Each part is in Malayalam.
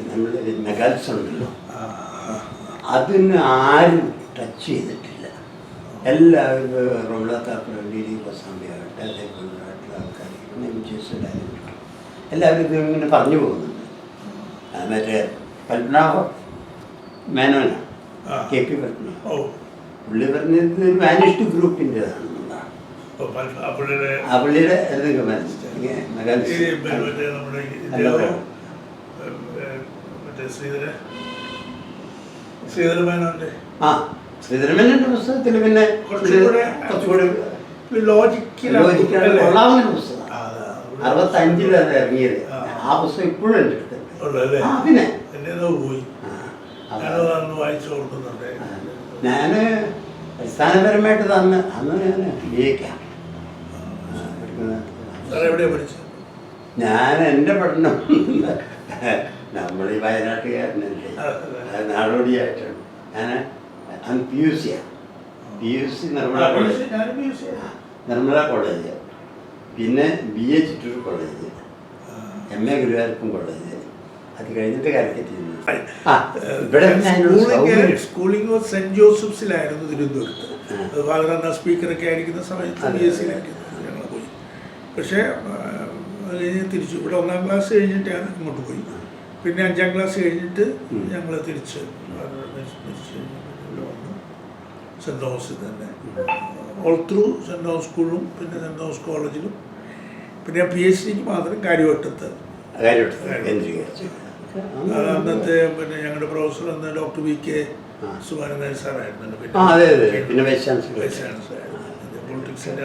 നമ്മൾ മെഗാൽസ് ഉണ്ടല്ലോ, അതിന് ആരും ടച്ച് ചെയ്തിട്ടില്ല. എല്ലാവരും റോളാത്താപ്പി കൊസാമ്പിയാകട്ടെ, അതേപോലെയായിട്ടുള്ള ആൾക്കാർ എല്ലാവരും ഇത് ഇങ്ങനെ പറഞ്ഞു പോകുന്നുണ്ട്. മറ്റേ പത്മനാഭ മേനോനാണ്, KP പത്മനാഭ. പുള്ളി പറഞ്ഞത് മാനിഷ്ഡ് ഗ്രൂപ്പിൻ്റെതാണ്. പുള്ളിയുടെ എന്തൊക്കെ ശ്രീധരമേനോന്റെ പുസ്തകത്തിൽ പിന്നെ കുറച്ചുകൂടി കൊള്ളാവുന്ന പുസ്തകം. 65 അത് ഇറങ്ങിയത്. ആ പുസ്തകം ഇപ്പോഴും എൻ്റെ അടുത്തുണ്ട്. പിന്നെ ഞാൻ അടിസ്ഥാനപരമായിട്ട് അന്ന് ഞാൻ BA-ക്കാണ് ഞാൻ എൻ്റെ പഠനം നമ്മൾ ഈ വയനാട്ടുകാരനല്ലേ, നാടോടിയായിട്ടാണ്. ഞാൻ PUC നിർമ്മല കോളേജ്, പിന്നെ BA Chittur college, MA Guruvayurappan college, അത് കഴിഞ്ഞിട്ട് കാലിക്കറ്റ്. സ്കൂളിംഗ് സെന്റ് ജോസഫ്സിലായിരുന്നു തിരുവനന്തപുരത്ത്. അത് ഫാദർ സ്പീക്കറൊക്കെ ആയിരിക്കുന്ന സമയത്ത് BSc-യിലായിരുന്നു ഞങ്ങൾ പോയി. പക്ഷേ അത് കഴിഞ്ഞ് തിരിച്ചു ഇവിടെ 1ാം ക്ലാസ് കഴിഞ്ഞിട്ടാണ് ഇങ്ങോട്ട് പോയി. പിന്നെ 5ാം ക്ലാസ് കഴിഞ്ഞിട്ട് ഞങ്ങൾ തിരിച്ച് വന്നു സെൻറ് തോമസിൽ തന്നെ, ഓൾ ത്രൂ സെൻറ് തോമസ് സ്കൂളിലും പിന്നെ സെൻറ് തോമസ് കോളേജിലും. പിന്നെ PhD-ക്ക് മാത്രം കാര്യവട്ടത്ത്. അന്നത്തെ പിന്നെ ഞങ്ങളുടെ പ്രൊഫസർ അന്ന് ഡോക്ടർ VK സുബ്രഹ്മണ്യൻ നായർ സാറായിരുന്നു. പിന്നെ വൈസ് ചാൻസലർ പൊളിറ്റിക്സിൻ്റെ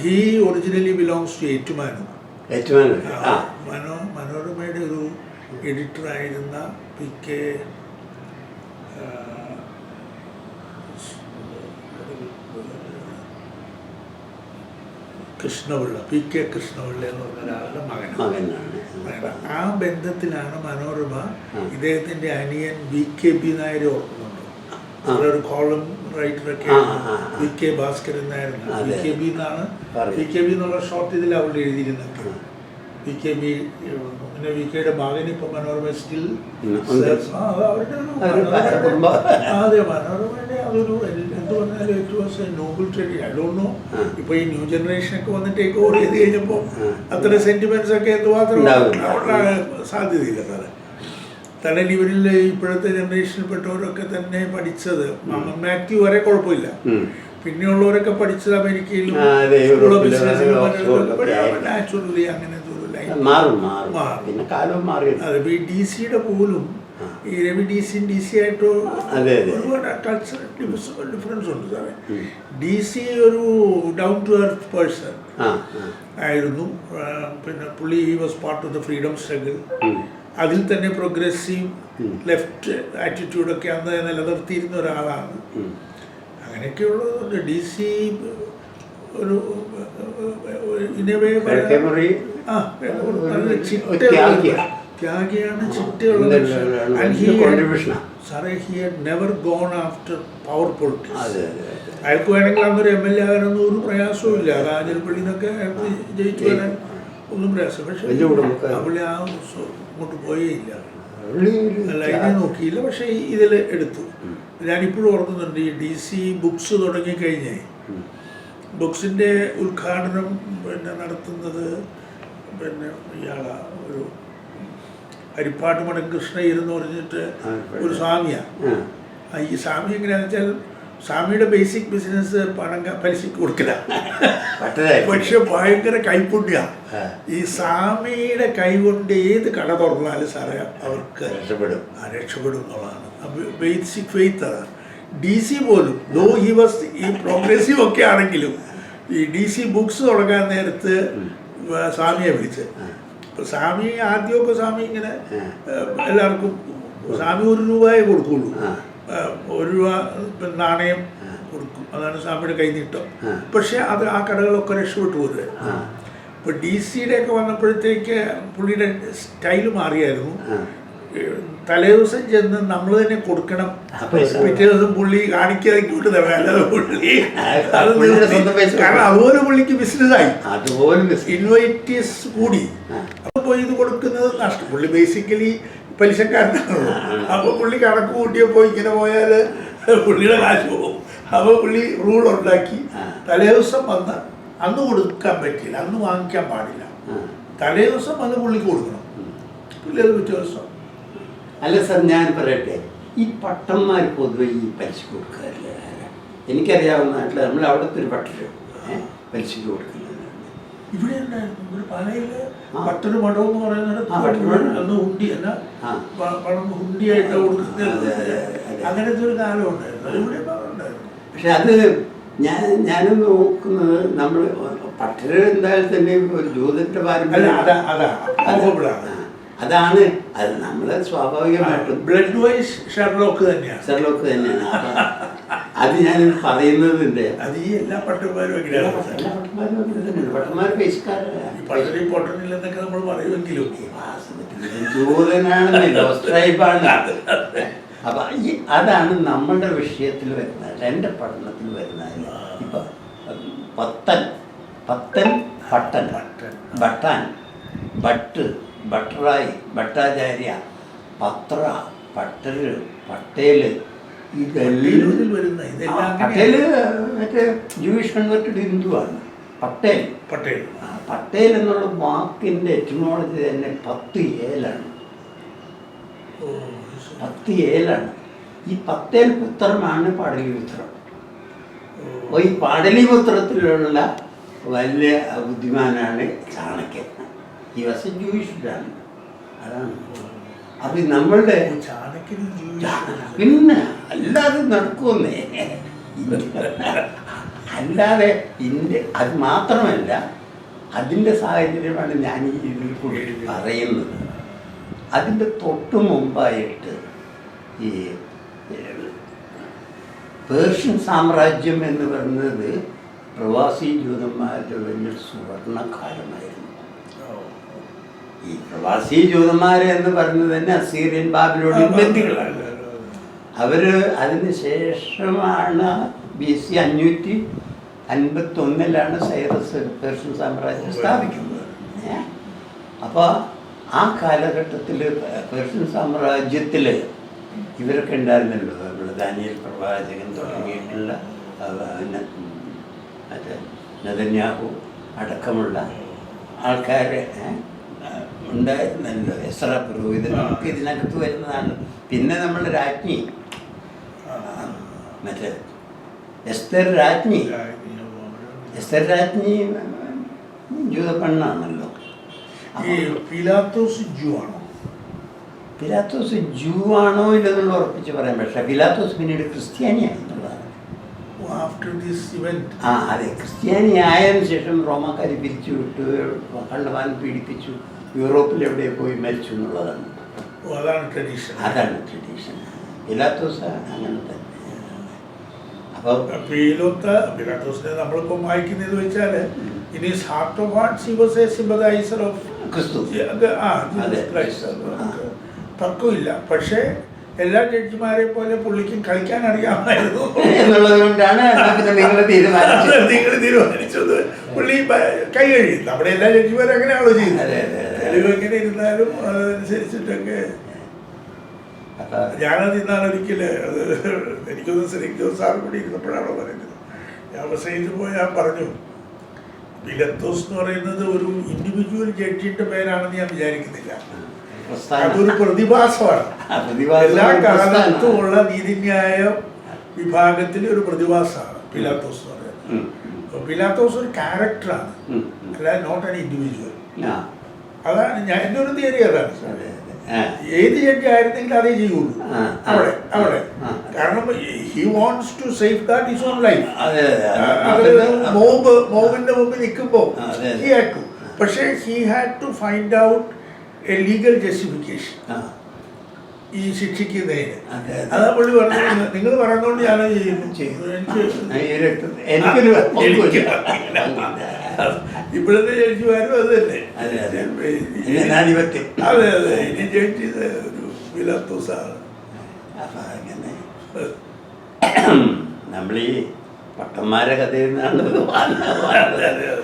he originally belongs to Ettumanoor. മനോരമയുടെ ഒരു എഡിറ്ററായിരുന്ന PK കൃഷ്ണപിള്ള, PK കൃഷ്ണപിള്ള എന്ന് പറഞ്ഞ ഒരാളുടെ മകനാണ്. ആ ബന്ധത്തിലാണ് മനോരമ ഇദ്ദേഹത്തിൻ്റെ അനിയൻ VKB നായരെ ഓർക്കുന്നുണ്ടോ? ഒരു കോളം റൈറ്ററൊക്കെ VK ഭാസ്കരൻ നായരുന്നു. VKB എന്നാണ്, VKB എന്നുള്ള ഷോർട്ട് ഇതിൽ അവൾ എഴുതിയിരുന്നത്. VKB പിന്നെ VKയുടെ മകൻ ഇപ്പം മനോരമ സ്റ്റിൽ അവരുടെ അതെ മനോരമയുടെ അതൊരു എന്ത് പറഞ്ഞാലും ഇറ്റ് വാസ് എ നോബിൾ ട്രെഡി. ഐ ഡോണ്ട് നോ ഇപ്പോൾ ഈ ന്യൂ ജനറേഷനൊക്കെ വന്ന് ടേക്ക് ഓവർ ചെയ്ത് കഴിഞ്ഞപ്പോൾ അത്ര സെൻറ്റിമെൻറ്റ്സ് ഒക്കെ എന്തുമാത്രം സാധ്യതയില്ല സാറേ. തന്നെ ഇവരിൽ ഇപ്പോഴത്തെ ജനറേഷനിൽപ്പെട്ടവരൊക്കെ തന്നെ പഠിച്ചത് മാത്യു വരെ കുഴപ്പമില്ല, പിന്നെയുള്ളവരൊക്കെ പഠിച്ചത് അമേരിക്കയിലും നാച്ചുറലി അങ്ങനത്തെ ഒരു ലൈൻ അതെ. ഈ DC-യുടെ പോലും ഈ രവി DC ആയിട്ട് ഒരുപാട് ഡിഫറൻസ് ഉണ്ട് സാറേ. DC ഒരു ഡൗൺ ടു എർത്ത് പേഴ്സൺ ആയിരുന്നു. പിന്നെ പുള്ളി was part of the freedom struggle. അതിൽ തന്നെ പ്രോഗ്രസീവ് ലെഫ്റ്റ് ആറ്റിറ്റ്യൂഡൊക്കെ അന്ന് നിലനിർത്തിയിരുന്ന ഒരാളാണ്. അങ്ങനെയൊക്കെയുള്ളതുകൊണ്ട് DC ഒരു ത്യാഗിയാണ്, ചിട്ടയുള്ള സാറേ. He had never gone after power politics. അയാൾക്ക് വേണമെങ്കിൽ അന്നൊരു MLA ആകാനൊന്നും ഒരു പ്രയാസവും ഇല്ല. രാജൽപള്ളി നിന്നൊക്കെ അയാൾക്ക് ജയിച്ചു വരാൻ ഒന്നും പ്രയാസം. പക്ഷേ പുള്ളി ആ അങ്ങോട്ട് പോയേ ഇല്ല, ലൈനെ നോക്കിയില്ല. പക്ഷേ ഇതിൽ എടുത്തു. ഞാനിപ്പോഴും ഓർക്കുന്നുണ്ട് ഈ DC ബുക്സ് തുടങ്ങിക്കഴിഞ്ഞേ ബുക്സിൻ്റെ ഉദ്ഘാടനം പിന്നെ നടത്തുന്നത് പിന്നെ ഇയാളാ ഒരു ഹരിപ്പാട്ട് മഠം കൃഷ്ണയ്യർ എന്ന് പറഞ്ഞിട്ട് ഒരു സ്വാമിയാണ്. ഈ സ്വാമി എങ്ങനെയാണെന്ന് വെച്ചാൽ സ്വാമിയുടെ ബേസിക് ബിസിനസ് പലിശയ്ക്ക് കൊടുക്കില്ല, പക്ഷെ ഭയങ്കര കൈപ്പുണ്യാണ്. ഈ സ്വാമിയുടെ കൈ കൊണ്ട് ഏത് കട തുറന്നാലും സാറേ അവർക്ക് രക്ഷപ്പെടും എന്നുള്ളതാണ് ബേസിക് ഫെയ്ത്ത്. അതാണ് DC പോലും ദോ ഹി വാസ് ഈ പ്രോഗ്രസീവ് ഒക്കെ ആണെങ്കിലും ഈ DC ബുക്സ് തുടങ്ങാൻ നേരത്ത് സ്വാമിയെ വിളിച്ച്. ഇപ്പോൾ സ്വാമി ആദ്യമൊക്കെ സ്വാമി ഇങ്ങനെ എല്ലാവർക്കും സ്വാമി 1 രൂപയെ കൊടുക്കുള്ളൂ, 1 രൂപ നാണയം കൊടുക്കും, അതാണ് സ്വാമിയുടെ കൈനീട്ടം. പക്ഷെ അത് ആ കടകളൊക്കെ രക്ഷപ്പെട്ടു പോരുക. ഇപ്പോൾ DC-യുടെ ഒക്കെ വന്നപ്പോഴത്തേക്ക് പുള്ളിയുടെ സ്റ്റൈല് മാറിയായിരുന്നു. തലേദിവസം ചെന്ന് നമ്മൾ തന്നെ കൊടുക്കണം, പിറ്റേ ദിവസം പുള്ളി കാണിക്കാതെ ഇങ്ങോട്ട് തരാം. പുള്ളി കാരണം അതുപോലെ പുള്ളിക്ക് ബിസിനസ്സായി, ഇൻവൈറ്റീസ് കൂടി. പോയി ഇത് കൊടുക്കുന്നത് നഷ്ടം. പുള്ളി ബേസിക്കലി പലിശക്കാരനാണല്ലോ. അപ്പോൾ പുള്ളി കണക്ക് കൂട്ടിയപ്പോൾ ഇങ്ങനെ പോയാൽ പുള്ളിയുടെ കാശ് പോകും. അപ്പോൾ പുള്ളി റൂൾ ഉണ്ടാക്കി തലേ ദിവസം വന്ന് അന്ന് കൊടുക്കാൻ പറ്റില്ല, അന്ന് വാങ്ങിക്കാൻ പാടില്ല, തലേ ദിവസം വന്ന് പുള്ളിക്ക് കൊടുക്കണം. പുള്ളി അത് പിറ്റേ ദിവസം. അല്ല സാർ, ഞാൻ പറയട്ടെ, ഈ പട്ടന്മാർ പൊതുവെ ഈ പലിശ കൊടുക്കാറില്ല. എനിക്കറിയാവുന്ന നാട്ടിൽ നമ്മൾ അവിടുത്തെ ഒരു പട്ടര് പലിശക്ക് കൊടുക്കുന്നത് ഇവിടെ ഉണ്ടായിരുന്നു. ഇവിടെ പാലയില് പട്ടൊരു മഠം എന്ന് പറയുന്നത് അന്ന് ഹുണ്ടി അല്ല, പണം ഹുണ്ടിയായിട്ട് കൊടുക്കുന്നത്. അങ്ങനത്തെ ഒരു കാലം ഉണ്ടായിരുന്നു. അതിവിടെ ഉണ്ടായിരുന്നു. പക്ഷെ അത് ഞാനും നോക്കുന്നത് നമ്മൾ പട്ടര് എന്തായാലും തന്നെ ഒരു ജ്യോതിന്റെ പാരമ്പര്യം അതാണ്. അത് നമ്മള് സ്വാഭാവികമായിട്ടും ബ്ലഡ് വൈസ് ഷെർലോക്ക് തന്നെയാണ്. ഷെർലോക്ക് തന്നെയാണ്. അത് ഞാൻ പറയുന്നതിന്റെ അത് ഈ എല്ലാ പട്ടന്മാരും പട്ടന്മാർ പൊട്ടനില്ലെന്നൊക്കെ നമ്മൾ പറയുമെങ്കിലും ജൂതനാണെന്നല്ലോ, സ്ട്രൈബാണ്. അപ്പൊ അതാണ് നമ്മളുടെ വിഷയത്തിൽ വരുന്നത്, എൻ്റെ പഠനത്തിൽ വരുന്നത്. ഇപ്പൊ പത്തൻ, പട്ടൻ, ബട്ടാൻ, ഭട്ട്, ഭട്ടറായി, ഭട്ടാചാര്യ, പത്ര, പട്ടര്, പട്ടേല്, പട്ടേല് മറ്റേ ജൂയിഷ് കൺവെർട്ടഡ് ഹിന്ദുവാണ്. പട്ടേൽ പട്ടേൽ എന്നുള്ള വാക്കിൻ്റെ എറ്റിമോളജി തന്നെ 10 ഏലാണ്. 10 ഏലാണ്. ഈ പത്തേൽ പുത്രമാണ് പാടലിപുത്രം. അപ്പോൾ ഈ പാടലിപുത്രത്തിലുള്ള വലിയ ബുദ്ധിമാനാണ് ചാണക്യൻ. ഈ വശ ജൂയിഷാണ്. അതാണ്. അത് നമ്മളുടെ പിന്നെ അല്ലാതെ നടക്കുമെന്നേ. അല്ലാതെ അത് മാത്രമല്ല, അതിൻ്റെ സാഹചര്യമാണ് ഞാൻ ഈ ഇതിൽ കൂടി പറയുന്നത്. അതിൻ്റെ തൊട്ട് മുമ്പായിട്ട് ഈ പേർഷ്യൻ സാമ്രാജ്യം എന്ന് പറയുന്നത് പ്രവാസി ജൂതന്മാരുടെ വലിയ സുവർണകാലമായിരുന്നു. ഈ പ്രവാസി ജൂതന്മാരെ എന്ന് പറയുന്നത് തന്നെ അസീറിയൻ ബാബിലോണിയൻ ബന്ദികളാണ്. അവർ അതിന് ശേഷമാണ് BC 551 സൈറസ് പേർഷ്യൻ സാമ്രാജ്യം സ്ഥാപിക്കുന്നത്. അപ്പോൾ ആ കാലഘട്ടത്തിൽ പേർഷ്യൻ സാമ്രാജ്യത്തിൽ ഇവരൊക്കെ ഉണ്ടായിരുന്നല്ലോ. നമ്മുടെ ദാനിയേൽ പ്രവാചകൻ തുടങ്ങിയിട്ടുള്ള മറ്റേ നെതന്യാഹു അടക്കമുള്ള ആൾക്കാർ ഉണ്ടായിരുന്നല്ലോ. എസ്ര പുരോഹിതനൊക്കെ ഇതിനകത്ത് വരുന്നതാണ്. പിന്നെ നമ്മൾ രാജ്ഞി, മറ്റേ എസ്തർ രാജ്ഞി ജൂത പെണ്ണാണല്ലോ. പിലാത്തോസ് ജൂ ആണോ ഇല്ലെന്നുള്ള ഉറപ്പിച്ച് പറയാൻ. പക്ഷേ പിലാത്തോസ് പിന്നീട് ക്രിസ്ത്യാനിയായി എന്നുള്ളതാണ്. അതെ, ക്രിസ്ത്യാനി ആയതിനു ശേഷം റോമാക്കാർ പിരിച്ചു വിട്ടു, കള്ളവാൻ പീഡിപ്പിച്ചു, യൂറോപ്പിൽ എവിടെ പോയി മരിച്ചു എന്നുള്ളതാണ്. അതാണ് ട്രഡീഷൻ. പിലാത്തോസ് അങ്ങനെ തന്നെ. അപ്പോൾ പിലാത്തോസിനെ നമ്മളിപ്പോൾ വായിക്കുന്നത് വെച്ചാൽ in his heart of hearts he was a sympathizer of ക്രിസ്തു. തർക്കമില്ല. പക്ഷേ എല്ലാ ജഡ്ജിമാരെ പോലെ പുള്ളിക്കും കളിക്കാൻ അറിയാമായിരുന്നു എന്നുള്ളത് കൊണ്ടാണ് നിങ്ങൾ തീരുമാനിച്ചത്. പുള്ളി കൈ കഴിയും. നമ്മുടെ എല്ലാ ജഡ്ജിമാരും അങ്ങനെയാണല്ലോ ചെയ്യുന്നത്. തെളിവ് എങ്ങനെ ഇരുന്നാലും അതനുസരിച്ചിട്ടൊക്കെ. ഞാനത് ഇന്നാളൊരിക്കല് എനിക്കൊന്ന് സെലക്ട് സാർ കൂടി ഇരുന്നപ്പോഴാണോ പറയുന്നത്. ഞാൻ പ്രസംഗിച്ചപ്പോൾ ഞാൻ പറഞ്ഞു, പിലാത്തോസ് എന്ന് പറയുന്നത് ഒരു ഇൻഡിവിജ്വൽ ജഡ്ജിന്റെ പേരാണെന്ന് ഞാൻ വിചാരിക്കുന്നില്ല. അതൊരു പ്രതിഭാസമാണ്. എല്ലാ കാലത്തും ഉള്ള നീതിന്യായ വിഭാഗത്തിലെ ഒരു പ്രതിഭാസമാണ് പിലാത്തോസ് എന്ന് പറയുന്നത്. പിലാത്തോസ് ഒരു ക്യാരക്ടറാണ്, അല്ല നോട്ട് ആൻ ഇൻഡിവിജ്വൽ. അതാണ് എൻ്റെ ഒരു തിയറി. അതാണ് ഏത് ജഡ്ജി ആയിരുന്നെങ്കിലും അതേ ചെയ്യുള്ളൂ അവിടെ. കാരണം he wants to safeguard his own life. മോബിന്റെ മുമ്പിൽ നിൽക്കുമ്പോൾ ഹി ഹാഡ് ടു. പക്ഷേ he had to find out a legal justification ഈ ശിക്ഷിക്കുന്നതിന്. അതാ പുള്ളി പറഞ്ഞു, നിങ്ങൾ പറയുന്നതുകൊണ്ട് ഞാനത് ചെയ്യുന്നു. ഇപ്പോഴത്തെ ജഡ്ജിമാരും അത് തന്നെ. അതെ അതെ, ഇനി ജഡ്ജി ഒരു പിലാത്തോസാണ്. നമ്മൾ ഈ പട്ടന്മാരെ കഥയിൽ നിന്നാണ്.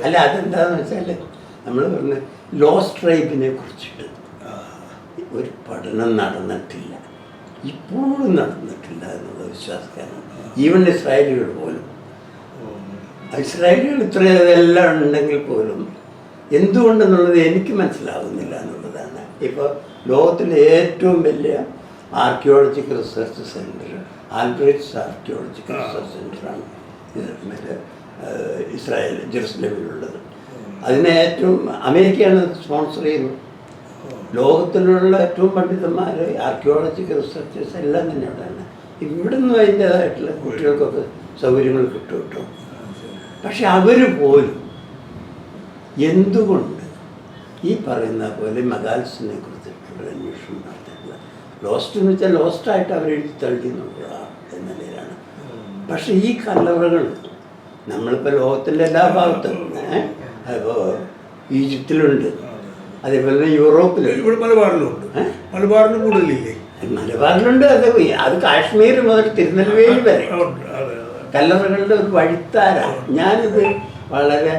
അല്ല, അതെന്താന്ന് വെച്ചാൽ നമ്മൾ പറഞ്ഞ് ലോസ്റ്റ് ട്രൈബിനെ കുറിച്ചിട്ട് ഒരു പഠനം നടന്നിട്ടില്ല, ഇപ്പോഴും നടന്നിട്ടില്ല എന്നുള്ള വിശ്വാസക്കാരാണ്. ഈവൻ ഇസ്രായേലികൾ പോലും, ഇസ്രായേലികൾ ഇത്രയെല്ലാം ഉണ്ടെങ്കിൽ പോലും എന്തുകൊണ്ടെന്നുള്ളത് എനിക്ക് മനസ്സിലാവുന്നില്ല എന്നുള്ളതാണ്. ഇപ്പോൾ ലോകത്തിലെ ഏറ്റവും വലിയ archaeological research centre Albright's archaeological research സെൻറ്ററാണ് മറ്റേ ഇസ്രായേൽ ജെറുസലേമിലുള്ളത്. അതിനെ ഏറ്റവും അമേരിക്കയാണ് സ്പോൺസർ ചെയ്യുന്നത്. ലോകത്തിലുള്ള ഏറ്റവും പണ്ഡിതന്മാർ ആർക്കിയോളജിക്കൽ റിസർച്ചേഴ്സ് എല്ലാം തന്നെ അവിടെയാണ്. ഇവിടെ നിന്നും അതിൻ്റേതായിട്ടുള്ള കുട്ടികൾക്കൊക്കെ സൗകര്യങ്ങൾ കിട്ടും. പക്ഷെ അവർ പോലും എന്തുകൊണ്ട് ഈ പറയുന്ന പോലെ മഗാൽസിനെ കുറിച്ചിട്ടുള്ള അന്വേഷണം നടത്തിയിട്ടില്ല? ലോസ്റ്റ് എന്ന് വെച്ചാൽ ലോസ്റ്റായിട്ട് അവരെഴുതി തള്ളി എന്നുള്ള നിലയിലാണ്. പക്ഷെ ഈ കല്ലറകൾ നമ്മളിപ്പോൾ ലോകത്തിൻ്റെ എല്ലാ ഭാഗത്തും ഇപ്പോൾ ഈജിപ്തിലുണ്ട്, അതേപോലെ തന്നെ യൂറോപ്പിലുണ്ട്, ഇവിടെ മലബാറിലുണ്ട്. മലബാറിലും കൂടുതലില്ലേ? മലബാറിലുണ്ട്. അത് കാശ്മീർ മുതൽ തിരുനെൽവേലി വരെ കല്ലറകളുടെ ഒരു വഴിത്താരാണ്. ഞാനിത് വളരെ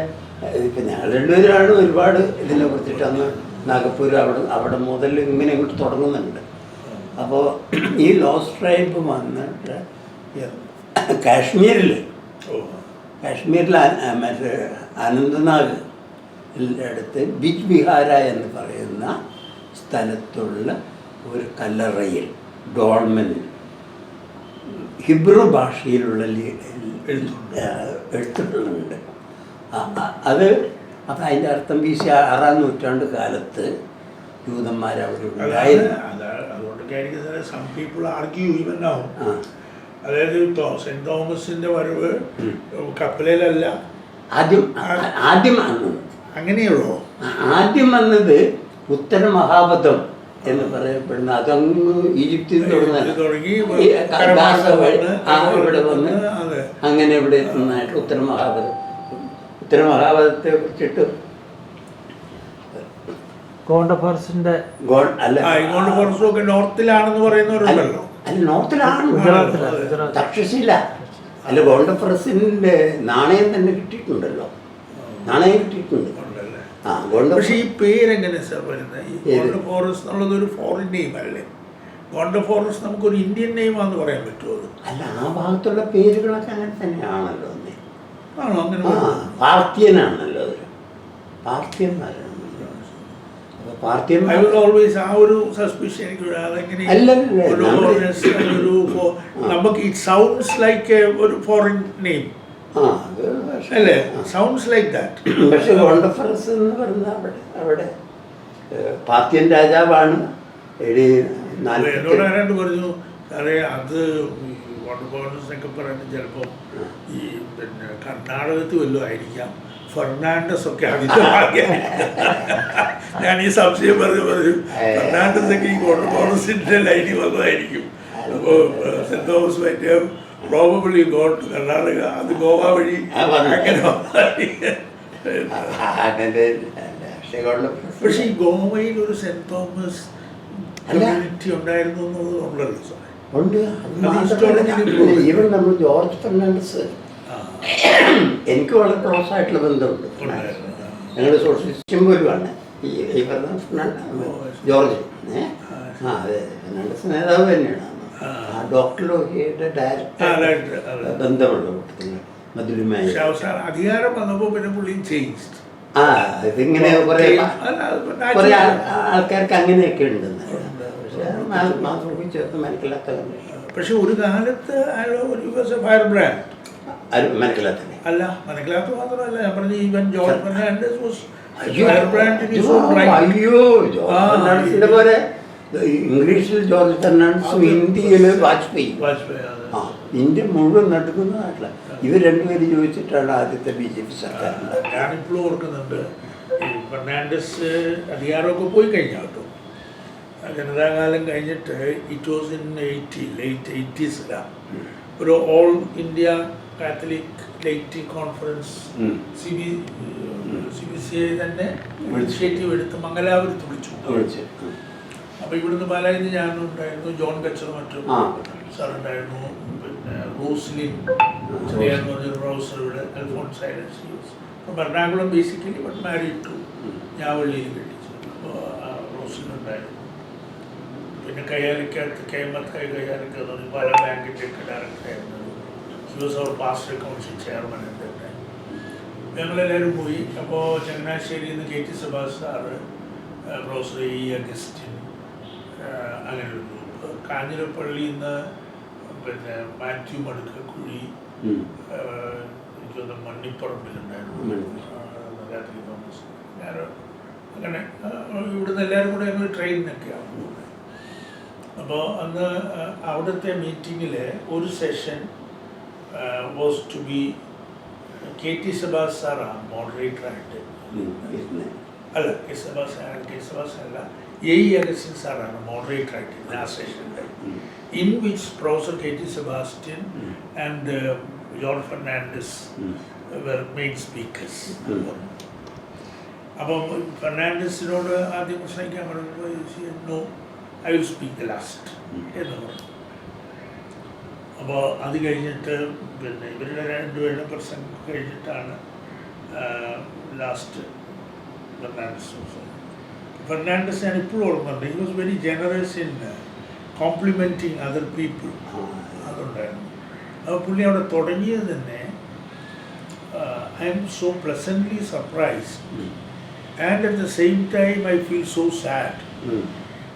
ഇപ്പം ഞങ്ങൾ രണ്ടുപേരാണ് ഒരുപാട് ഇതിനെ കുറിച്ചിട്ട് അന്ന് നാഗപ്പൂർ അവിടെ മുതൽ ഇങ്ങനെ ഇങ്ങോട്ട് തുടങ്ങുന്നുണ്ട്. അപ്പോൾ ഈ ലോസ്റ്റ് ട്രൈബ് വന്നിട്ട് കാശ്മീരിൽ മറ്റേ അനന്തനാഗ് അടുത്ത് ബിജ് ബിഹാര എന്ന് പറയുന്ന സ്ഥലത്തുള്ള ഒരു കല്ലറയിൽ ഡോൾമെനിൽ ഹിബ്രു ഭാഷയിലുള്ള എഴുത്തുകളുണ്ട്. അത് അപ്പം അതിൻ്റെ അർത്ഥം BC 6-ാം നൂറ്റാണ്ട് കാലത്ത് ജൂതന്മാരവിടെ ഉണ്ടായിരുന്നു. അതുകൊണ്ടൊക്കെ some people argue even now. അതായത് സെന്റ് തോമസിന്റെ വരവ് കപ്പലിലല്ല ആദ്യം വന്നത്. അങ്ങനെയുള്ളൂ. ആദ്യം വന്നത് ഉത്തര മഹാബദ്ധം എന്ന് പറയപ്പെടുന്ന അതങ്ങ് ഈജിപ്തിൽ തുടങ്ങി ഇവിടെ വന്ന് അങ്ങനെ ഇവിടെ എത്തുന്നതായിട്ട് ഉത്തര മഹാബദ്ധത്തെ കുറിച്ചിട്ട് ഗോണ്ടഫോറസിന്റെ നോർത്തിലാണെന്ന് പറയുന്നവരുണ്ടല്ലോ. അല്ല, നോർത്തിലാണ്, തക്ഷശില അല്ല. ഗോണ്ടഫോറസിന്റെ നാണയം തന്നെ കിട്ടിയിട്ടുണ്ടല്ലോ, നാണയം കിട്ടിയിട്ടുണ്ട്. പക്ഷെ ഈ പേരെങ്ങനെ സാർ വരുന്നത്? ഈ ഗോണ്ടഫോറസ് എന്നുള്ളത് ഒരു ഫോറിൻ നെയിം അല്ലേ? ഗോണ്ടഫോറസ് നമുക്കൊരു ഇന്ത്യൻ നെയിമാണെന്ന് പറയാൻ പറ്റുമോ? അല്ല, ആ ഭാഗത്തുള്ള പേരുകളൊക്കെ അങ്ങനെ തന്നെയാണല്ലോ. ആണോ? അങ്ങനെ പാർത്യനാണല്ലോ, അതൊരു പാർത്യന്മാരാണ്. ഓൾവേസ് ആ ഒരു സസ്പിഷൻ എനിക്ക്. നമുക്ക് ഇറ്റ് സൗണ്ട്സ് ലൈക്ക് ഒരു ഫോറിൻ നെയിം അല്ലേ? Sounds like that. പക്ഷെ ഗോണ്ടഫോറസ് എന്ന് പറഞ്ഞ അവിടെ പാർത്യൻ രാജാവാണ്. എന്നോട് ആരാണ്ട് പറഞ്ഞു സാറേ, അത് ഗോണ്ടഫോറസ് എന്നൊക്കെ പറയുന്നത് ചിലപ്പോൾ ഈ പിന്നെ കർണാടകത്തിൽ വല്ലതും ആയിരിക്കാം, ഫെർണാണ്ടസ് ഒക്കെ അതിൻ്റെ ഞാൻ ഈ സംശയം പറഞ്ഞു ഫെർണാണ്ടസ് ഒക്കെ ഈ ഗോണ്ടഫോറസിൻ്റെ ലൈനിൽ വന്നതായിരിക്കും. അപ്പോൾ സെന്റ് തോമസ് മറ്റേ പ്രോബബ്ലി ഗോഡ് ടു കർണാടക, അത് ഗോവ വഴി അങ്ങനെ വന്നതായിരിക്കും. പക്ഷെ ഈ ഗോവയിൽ ഒരു സെന്റ് തോമസ് കമ്മ്യൂണിറ്റി ഉണ്ടായിരുന്നു എന്നുള്ളത് ഉണ്ടല്ലോ സാറേ. ഈവൻ നമ്മൾ ജോർജ് ഫെർണാണ്ടസ് എനിക്ക് വളരെ ക്ലോസ് ആയിട്ടുള്ള ബന്ധമുണ്ട്. ഞങ്ങളുടെ സോഷ്യലിസ്റ്റ് പോലുമാണ് ഈ പറഞ്ഞ ജോർജ്. അതെ, ഫെർണാണ്ടസ് നേതാവ് തന്നെയാണ്. ആ ഡോക്ടർ ലോഹിയുടെ ഡയറക്ടർ ബന്ധമുള്ള കൂട്ടത്തിൽ മധുരമായി. അധികാരം വന്നപ്പോൾ പിന്നെ പുള്ളി ചേഞ്ച്. ഇതിങ്ങനെ കുറെ ആൾക്കാർക്ക് അങ്ങനെയൊക്കെ ഉണ്ടെന്ന്. ചേർത്ത് മനസ്സിലാക്കാൻ. പക്ഷെ ഒരു കാലത്ത് ഫയർ ബ്രാൻഡ് അല്ല, മനക്കിലാത്ത മാത്രമല്ല, ഞാൻ പറഞ്ഞ ഈവൻ ജോർജ് ഫെർണാണ്ടസ് പോലെ ഇംഗ്ലീഷിൽ ജോർജ് ഫെർണാണ്ടസും ഹിന്ദിയിൽ വാജ്പേയി. ഇന്ത്യ മുഴുവൻ നടക്കുന്നതായിട്ടില്ല. ഇവർ രണ്ടുപേരും ചോദിച്ചിട്ടാണ് ആദ്യത്തെ BJP സർക്കാർ. ഞാനിപ്പോഴും ഓർക്കുന്നുണ്ട്, ഈ ഫെർണാണ്ടസ് അധികാരമൊക്കെ പോയി കഴിഞ്ഞാൽ കേട്ടോ, ജനതാകാലം കഴിഞ്ഞിട്ട് it was in late 80s ഒരു all India Catholic light conference CBCI തന്നെ ഇനിഷ്യേറ്റീവ് എടുത്ത് മംഗലാപുരത്ത് വിളിച്ചു. അപ്പോൾ ഇവിടുന്ന് പാലായിന്ന് ഞാനും ഉണ്ടായിരുന്നു, ജോൺ കച്ചർ മറ്റും സാറുണ്ടായിരുന്നു, പിന്നെ റോസ്ലിൻ ചെറിയാന്ന് പറഞ്ഞൊരു പ്രൊഫസർ ഇവിടെ, അൽഫോൺസ് സൈലൻസ്, Ernakulam basically, but married to ഞാവള്ളിയിൽ കെട്ടിച്ചു. അപ്പോൾ റോസിനുണ്ടായിരുന്നു. പിന്നെ കയ്യാലിക്കകത്ത് കൈമത്തായി കയ്യാലിക്കകത്ത് പല ബാങ്കിൻ്റെയൊക്കെ ഡയറക്ടറായിരുന്നു. He was our pastor council chairman എൻ്റെ ടൈം. ഞങ്ങളെല്ലാവരും പോയി. അപ്പോൾ ചങ്ങനാശ്ശേരിയിൽ നിന്ന് KT Subhash sir, professor E. Augustine, അങ്ങനെ ഒരു ഗ്രൂപ്പ്. കാഞ്ഞിരപ്പള്ളിയിൽ നിന്ന് പിന്നെ മാത്യു മടുക്കക്കുഴി, എനിക്കൊന്ന് മണ്ണിപ്പറമ്പിലുണ്ടായിരുന്നു, രാത്രി തോമസ്, ഞാൻ അങ്ങനെ ഇവിടുന്ന് എല്ലാവരും കൂടെ ഞങ്ങൾ ട്രെയിനിനൊക്കെയാണ് പോകുന്നത്. അപ്പോൾ അന്ന് അവിടുത്തെ മീറ്റിങ്ങിൽ ഒരു session was to be KT Subhash സാറാണ് മോഡറേറ്ററായിട്ട്. അല്ല, കെ സുഭാഷ് അല്ല, E. അഗസ്റ്റിൻ സാറാണ് മോഡറേറ്ററായിട്ട് ആ സെഷനിൽ. In which professor KT Sebastian and John Fernandes were main speakers. അപ്പം ഫെർണാണ്ടസിനോട് ആദ്യം പ്രസംഗിക്കാൻ പറയുമ്പോൾ no, I will speak the last എന്ന് പറഞ്ഞു. അപ്പോൾ അത് കഴിഞ്ഞിട്ട് പിന്നെ ഇവരുടെ രണ്ടുപേരുടെ പ്രസംഗം കഴിഞ്ഞിട്ടാണ് ലാസ്റ്റ് ഫെർണാണ്ടസ് ഞാൻ ഇപ്പോഴും ഓർമ്മയുണ്ട്. He was very generous in complimenting other people. അതുണ്ടായിരുന്നു. അപ്പോൾ പുള്ളി അവിടെ തുടങ്ങിയത് തന്നെ I am so pleasantly surprised and at the same time I feel so sad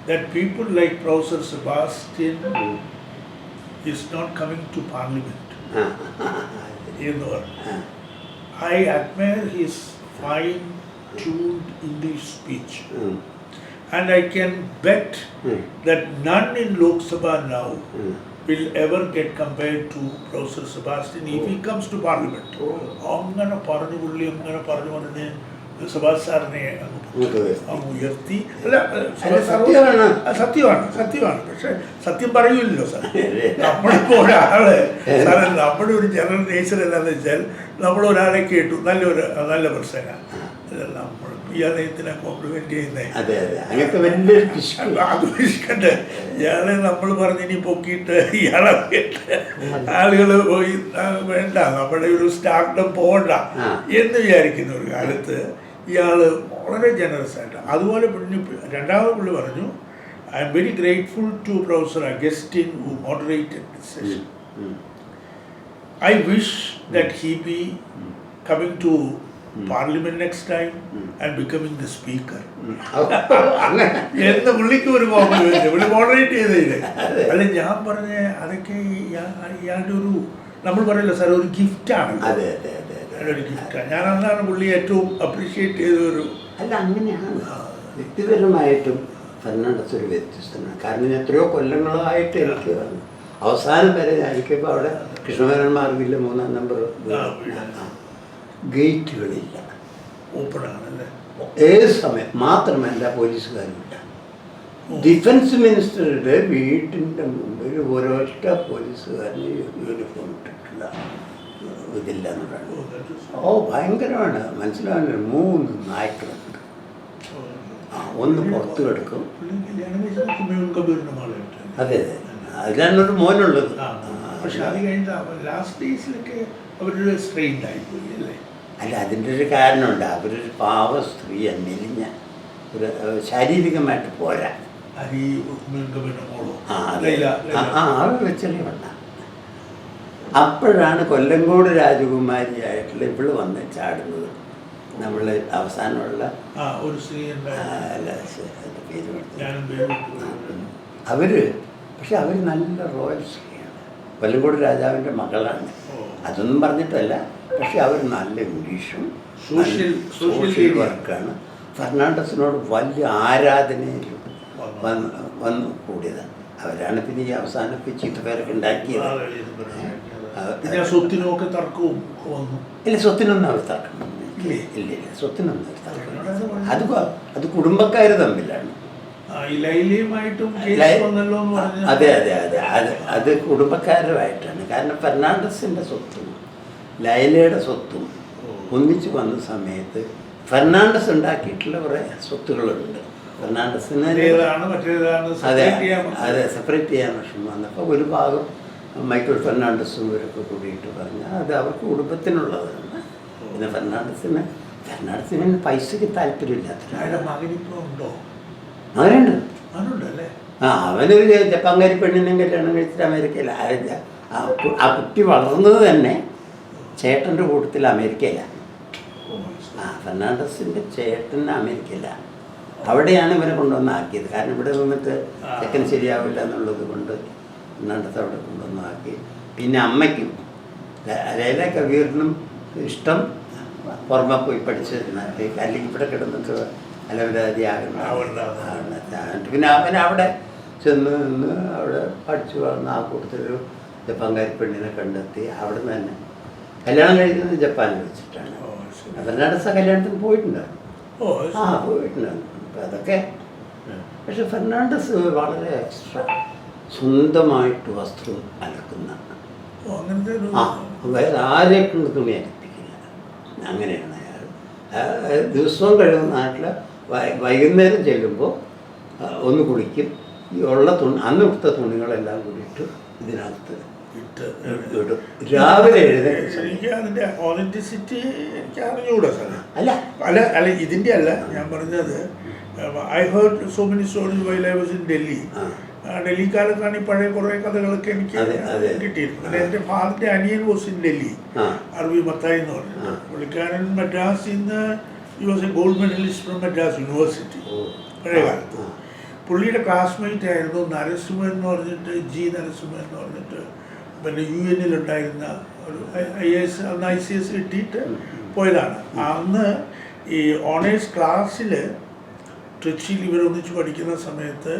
that people like Professor Sebastian is not coming to Parliament. You know, I admire his fine-tuned English speech and I can bet that none in Lok Sabha now will ever get compared to Professor Sebastian if he comes to Parliament. അങ്ങനെ പറഞ്ഞു പുള്ളി അങ്ങനെ പറഞ്ഞ് സുഭാഷ് സാറിനെ അങ്ങ് ഉയർത്തി. അല്ല, സത്യമാണ്. പക്ഷെ സത്യം പറയൂല്ലോ സാർ. നമ്മളിപ്പോൾ ഒരാള് സാറേ, നമ്മുടെ ഒരു ജനറൽ നേച്ചർ എന്താണെന്ന് വെച്ചാൽ നമ്മൾ ഒരാളെ കേട്ടു, നല്ല പ്രസംഗം, നമ്മൾ ഈ അദ്ദേഹത്തിനെ കോംപ്ലിമെന്റ് ചെയ്യുന്നത് അത് വിഷ്കണ്ട്. ഇയാളെ നമ്മൾ പറഞ്ഞിനി പൊക്കിയിട്ട് ഇയാളെ ആളുകൾ പോയി വേണ്ട, നമ്മുടെ ഒരു സ്റ്റാർട്ടം പോകണ്ട എന്ന് വിചാരിക്കുന്ന ഒരു കാലത്ത് ഇയാള് വളരെ ജനറസ് ആയിട്ട്. അതുപോലെ രണ്ടാമത് പുള്ളി പറഞ്ഞു, I am very grateful to professor Augustine who moderated this session. I wish that he be coming to Parliament next time and becoming the speaker. എന്ന് പുള്ളിക്ക് ഒരു കോംപ്ലിമെന്റ് പുള്ളി മോഡറേറ്റ് ചെയ്തതില്. അല്ല, ഞാൻ പറഞ്ഞ അതൊക്കെ ഇയാളുടെ ഒരു, നമ്മൾ പറയല്ലോ സാർ, ഒരു ഗിഫ്റ്റാണ്. ഒരു ഗിഫ്റ്റാണ്. ഞാൻ അന്നാണ് പുള്ളി ഏറ്റവും അപ്രീഷിയേറ്റ് ചെയ്ത ഒരു. അല്ല, അങ്ങനെയാണ്. വ്യക്തിപരമായിട്ടും ഫെർണാണ്ടസ് ഒരു വ്യത്യസ്തനാണ്. കാരണം എത്രയോ കൊല്ലങ്ങളായിട്ട് എനിക്ക് അവസാനം വരെ എനിക്കിപ്പോൾ അവിടെ കൃഷ്ണമേനോൻ മാർഗില്ല 3-ാം നമ്പർ ഗേറ്റുകളില്ല, ഓപ്പണാണല്ലേ. ഏത് സമയം മാത്രമല്ല പോലീസുകാരുമില്ല. ഡിഫൻസ് മിനിസ്റ്ററുടെ വീട്ടിൻ്റെ മുമ്പിൽ ഒരൊറ്റ പോലീസുകാരന് യൂണിഫോം ഇട്ടിട്ടില്ല, ഇതില്ല എന്ന് പറഞ്ഞു. ഭയങ്കരമാണ്. മനസ്സിലാവുന്നില്ല. 3 നായ്ക്കളുണ്ട്. ഒന്ന് പുറത്ത് കിടക്കും. അതെ, അതിലാണൊരു മോനുള്ളത്. പക്ഷെ അത് കഴിഞ്ഞ ലാസ്റ്റ് ഡേയ്സിലൊക്കെ അവരൊരു സ്ട്രെയിൻ ആയിപ്പോയി അല്ലേ. അല്ല, അതിൻ്റെ ഒരു കാരണമുണ്ട്. അവരൊരു പാവ സ്ത്രീയാണ്, മെലിഞ്ഞ, ഒരു ശാരീരികമായിട്ട് പോരാ. ചെറിയ വണ്ണ. അപ്പോഴാണ് കൊല്ലങ്കോട് രാജകുമാരിയായിട്ടുള്ള ഇവള് വന്ന് ചാടുന്നത്. നമ്മൾ അവസാനമുള്ള ഒരു സ്ത്രീ അവര്, പക്ഷെ അവർ നല്ല റോയൽ സ്ത്രീയാണ്. കൊല്ലങ്കോട് രാജാവിൻ്റെ മകളാണ്. അതൊന്നും പറഞ്ഞിട്ടല്ല, പക്ഷെ അവർ നല്ല ഇംഗ്ലീഷും സോഷ്യൽ വർക്കാണ്. ഫെർണാണ്ടസിനോട് വലിയ ആരാധനയിലും വന്ന് കൂടിയതാണ്. അവരാണ് പിന്നെ ഈ അവസാനത്തെ ചീത്തപ്പേരൊക്കെ ഉണ്ടാക്കിയത്. സ്വത്തിനൊക്കെ തർക്കവും വന്നു. ഇല്ല, സ്വത്തിനൊന്നും അവർ തർക്കം ഇല്ല, സ്വത്തിനൊന്നും അവർ തർക്കം. അത് കുടുംബക്കാർ തമ്മിലാണ്. അതെ, അത് കുടുംബക്കാരുമായിട്ടാണ്. കാരണം ഫെർണാണ്ടസിൻ്റെ സ്വത്തും ലൈലയുടെ സ്വത്തും ഒന്നിച്ച് വന്ന സമയത്ത് ഫെർണാണ്ടസ് ഉണ്ടാക്കിയിട്ടുള്ള കുറേ സ്വത്തുകളുണ്ട്. ഫെർണാണ്ടസിന് അതെ സെപ്പറേറ്റ് ചെയ്യാൻ വിഷമം വന്നപ്പോൾ ഒരു ഭാഗം മൈക്കിൾ ഫെർണാണ്ടസും ഇവരൊക്കെ കൂടിയിട്ട് പറഞ്ഞാൽ അത് അവർക്ക് കുടുംബത്തിനുള്ളതാണ്. പിന്നെ ഫെർണാണ്ടസിന് പൈസക്ക് താല്പര്യമില്ലാത്ത അയാളുടെ മകനിപ്പോൾ ഉണ്ടോ? അങ്ങനെയുണ്ട്. അവനുണ്ടല്ലേ? അവനൊരു ജപ്പാൻകാരി പെണ്ണിനെ കല്യാണം കഴിച്ചിട്ട് അമേരിക്കയില്ല. ആ കുട്ടി വളർന്നത് തന്നെ ചേട്ടൻ്റെ കൂട്ടത്തിൽ അമേരിക്കയില്ല. ഫെർണാണ്ടസിൻ്റെ ചേട്ടൻ അമേരിക്കയില്ല. അവിടെയാണ് ഇവനെ കൊണ്ടുവന്നാക്കിയത്. കാരണം ഇവിടെ നിന്നിട്ട് ചെക്കൻ ശരിയാവില്ല എന്നുള്ളത് കൊണ്ട് ഫെർണാണ്ടസ് അവിടെ കൊണ്ടുവന്നാക്കി. പിന്നെ അമ്മയ്ക്കും ലൈല കബീറിനും ഇഷ്ടം പുറമെ പോയി പഠിച്ച് അല്ലെങ്കിൽ ഇവിടെ കിടന്നിട്ട് അലവരാതിയാകണം. പിന്നെ അവൻ അവിടെ ചെന്ന് നിന്ന് അവിടെ പഠിച്ചു വളർന്ന് ആ കൂട്ടത്തിലൊരു ജപ്പാൻകാരി പെണ്ണിനെ കണ്ടെത്തി. അവിടെ നിന്ന് തന്നെ കല്യാണം കഴിക്കുന്നത് ജപ്പാനിൽ വെച്ചിട്ടാണ്. ഫെർണാണ്ടസ് കല്യാണത്തിന് പോയിട്ടുണ്ടായിരുന്നു. പോയിട്ടുണ്ടായിരുന്നു. അപ്പം അതൊക്കെ. പക്ഷെ ഫെർണാണ്ടസ് വളരെ എക്സ്ട്രാ സ്വന്തമായിട്ട് വസ്ത്രം അലക്കുന്ന, വേറെ ആരെ കൊണ്ട് തുണി അലപ്പിക്കില്ല. അങ്ങനെയാണ് അയാൾ. ദിവസവും കഴിയുന്ന നാട്ടിൽ വൈകുന്നേരം ചെല്ലുമ്പോൾ ഒന്ന് കുളിക്കും. ഈ ഉള്ള അന്ന് കൊടുത്ത തുണികളെല്ലാം കൂടിയിട്ട് ഇതിനകത്ത് ഇടും. രാവിലെ എനിക്ക് അതിൻ്റെ ഓതൻറ്റിസിറ്റി എനിക്ക് അറിഞ്ഞുകൂടാ സാർ. അല്ല അല്ല അല്ല ഇതിൻ്റെ അല്ല ഞാൻ പറഞ്ഞത്. I heard so many stories while I was in Delhi. ഡൽഹിക്കാലത്താണ് ഈ പഴയ കുറേ കഥകളൊക്കെ എനിക്ക് കിട്ടിയിരുന്നത്. എൻ്റെ ഫാദറിൻ്റെ അനിയൻ വാസ് ഇൻ ഡൽഹി, അറബി മത്തായി എന്ന് പറഞ്ഞിട്ട്. പുള്ളിക്കാരൻ മദ്രാസിൽ നിന്ന് he was A gold medallist from Madras university പഴയ കാലത്ത്. പുള്ളിയുടെ ക്ലാസ്മേറ്റ് ആയിരുന്നു നരസിംഹൻ എന്ന് പറഞ്ഞിട്ട്, ജി നരസിംഹൻ എന്ന് പറഞ്ഞിട്ട്. പിന്നെ UN ഉണ്ടായിരുന്ന ഒരു IAS, അന്ന് ICS കിട്ടിയിട്ട് പോയതാണ്. അന്ന് ഈ ഓണേഴ്സ് ക്ലാസ്സിൽ ട്രിച്ചിയിൽ ഇവരൊന്നിച്ച് പഠിക്കുന്ന സമയത്ത്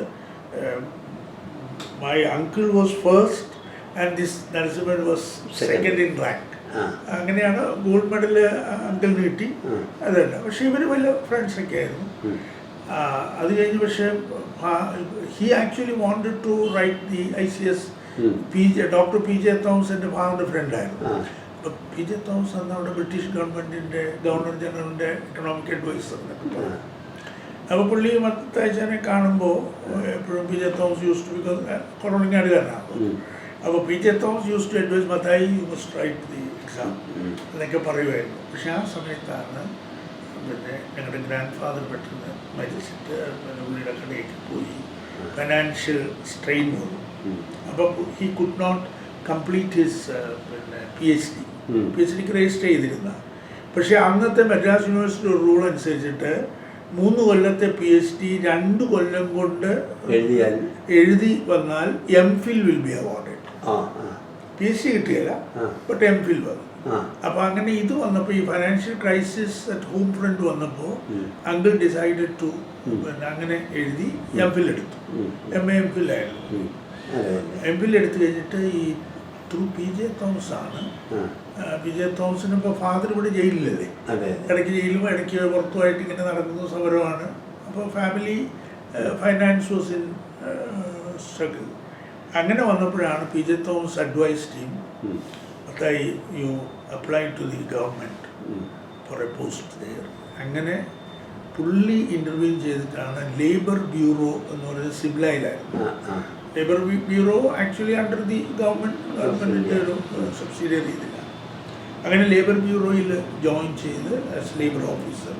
my uncle was first and this Narasimhan was second in rank. അങ്ങനെയാണ് ഗോൾഡ് മെഡൽ അങ്കിളിന് കിട്ടി. അതല്ല, പക്ഷേ ഇവർ വലിയ ഫ്രണ്ട്സൊക്കെ ആയിരുന്നു. അത് കഴിഞ്ഞ് പക്ഷേ he actually wanted to write the ICS. Doctor PJ Thomas എൻ്റെ ഫാദറിൻ്റെ ഫ്രണ്ടായിരുന്നു. അപ്പോൾ PJ തോമസ് അന്ന് അവിടെ ബ്രിട്ടീഷ് ഗവൺമെൻറ്റിൻ്റെ ഗവർണർ ജനറലിൻ്റെ എക്കണോമിക് അഡ്വൈസർ എന്നൊക്കെ പറഞ്ഞു. അപ്പോൾ പുള്ളി മത്തായിച്ചാനെ കാണുമ്പോൾ എപ്പോഴും PJ Thomas use to, because കൊറോണിങ്ങാടുകാരനാണ്. അപ്പോൾ PJ Thomas use to advise Mathai you must write the exam എന്നൊക്കെ പറയുമായിരുന്നു. പക്ഷെ ആ സമയത്താണ് പിന്നെ ഞങ്ങളുടെ ഗ്രാൻഡ് ഫാദർ പെട്ടെന്ന് മരിച്ചിട്ട് പുള്ളിയുടെ കടയിലേക്ക് പോയി. ഫൈനാൻഷ്യൽ സ്ട്രെയിൻ വന്നു. അപ്പോൾ he could not complete his പിന്നെ PhDക്ക് രജിസ്റ്റർ ചെയ്തിരുന്ന. പക്ഷേ അന്നത്തെ മദ്രാസ് യൂണിവേഴ്സിറ്റി ഒരു റൂൾ അനുസരിച്ചിട്ട് 3 കൊല്ലത്തെ PhD 2 കൊല്ലം കൊണ്ട് എഴുതി വന്നാൽ MPhil will be awarded. PhD കിട്ടിയല്ല, ബട്ട് MPhil വന്നു. അപ്പോൾ അങ്ങനെ ഇത് വന്നപ്പോൾ ഈ financial crisis at home front വന്നപ്പോൾ അങ്കിൾ ഡിസൈഡഡ് ടു പിന്നെ അങ്ങനെ എഴുതി MPhil എടുത്തു. MA MPhil ആയിരുന്നു. MPhil എടുത്തു കഴിഞ്ഞിട്ട് ഈ ത്രൂ PJ തോമസ് ആണ്. PJ തോമസിന് ഇപ്പോൾ ഫാദർ ഇവിടെ ജയിലിലല്ലേ, ഇടയ്ക്ക് ജയിലും ഇടയ്ക്ക് പുറത്തുമായിട്ട് ഇങ്ങനെ നടക്കുന്ന സമരമാണ്. അപ്പോൾ family finance was in struggle. അങ്ങനെ വന്നപ്പോഴാണ് PJ Thomas advised him Mathai you apply to the government for a post there. അങ്ങനെ പുള്ളി ഇൻ്റർവ്യൂ ചെയ്തിട്ടാണ് ലേബർ ബ്യൂറോ എന്ന് പറയുന്നത് സിബ്ലയിലായിരുന്നു. Labour bureau actually under the ഗവൺമെൻറ്റിൻ്റെ ഒരു സബ്സിഡിയറി ഇതിലാണ്. അങ്ങനെ ലേബർ ബ്യൂറോയിൽ ജോയിൻ ചെയ്ത് ആസ് ലേബർ ഓഫീസർ.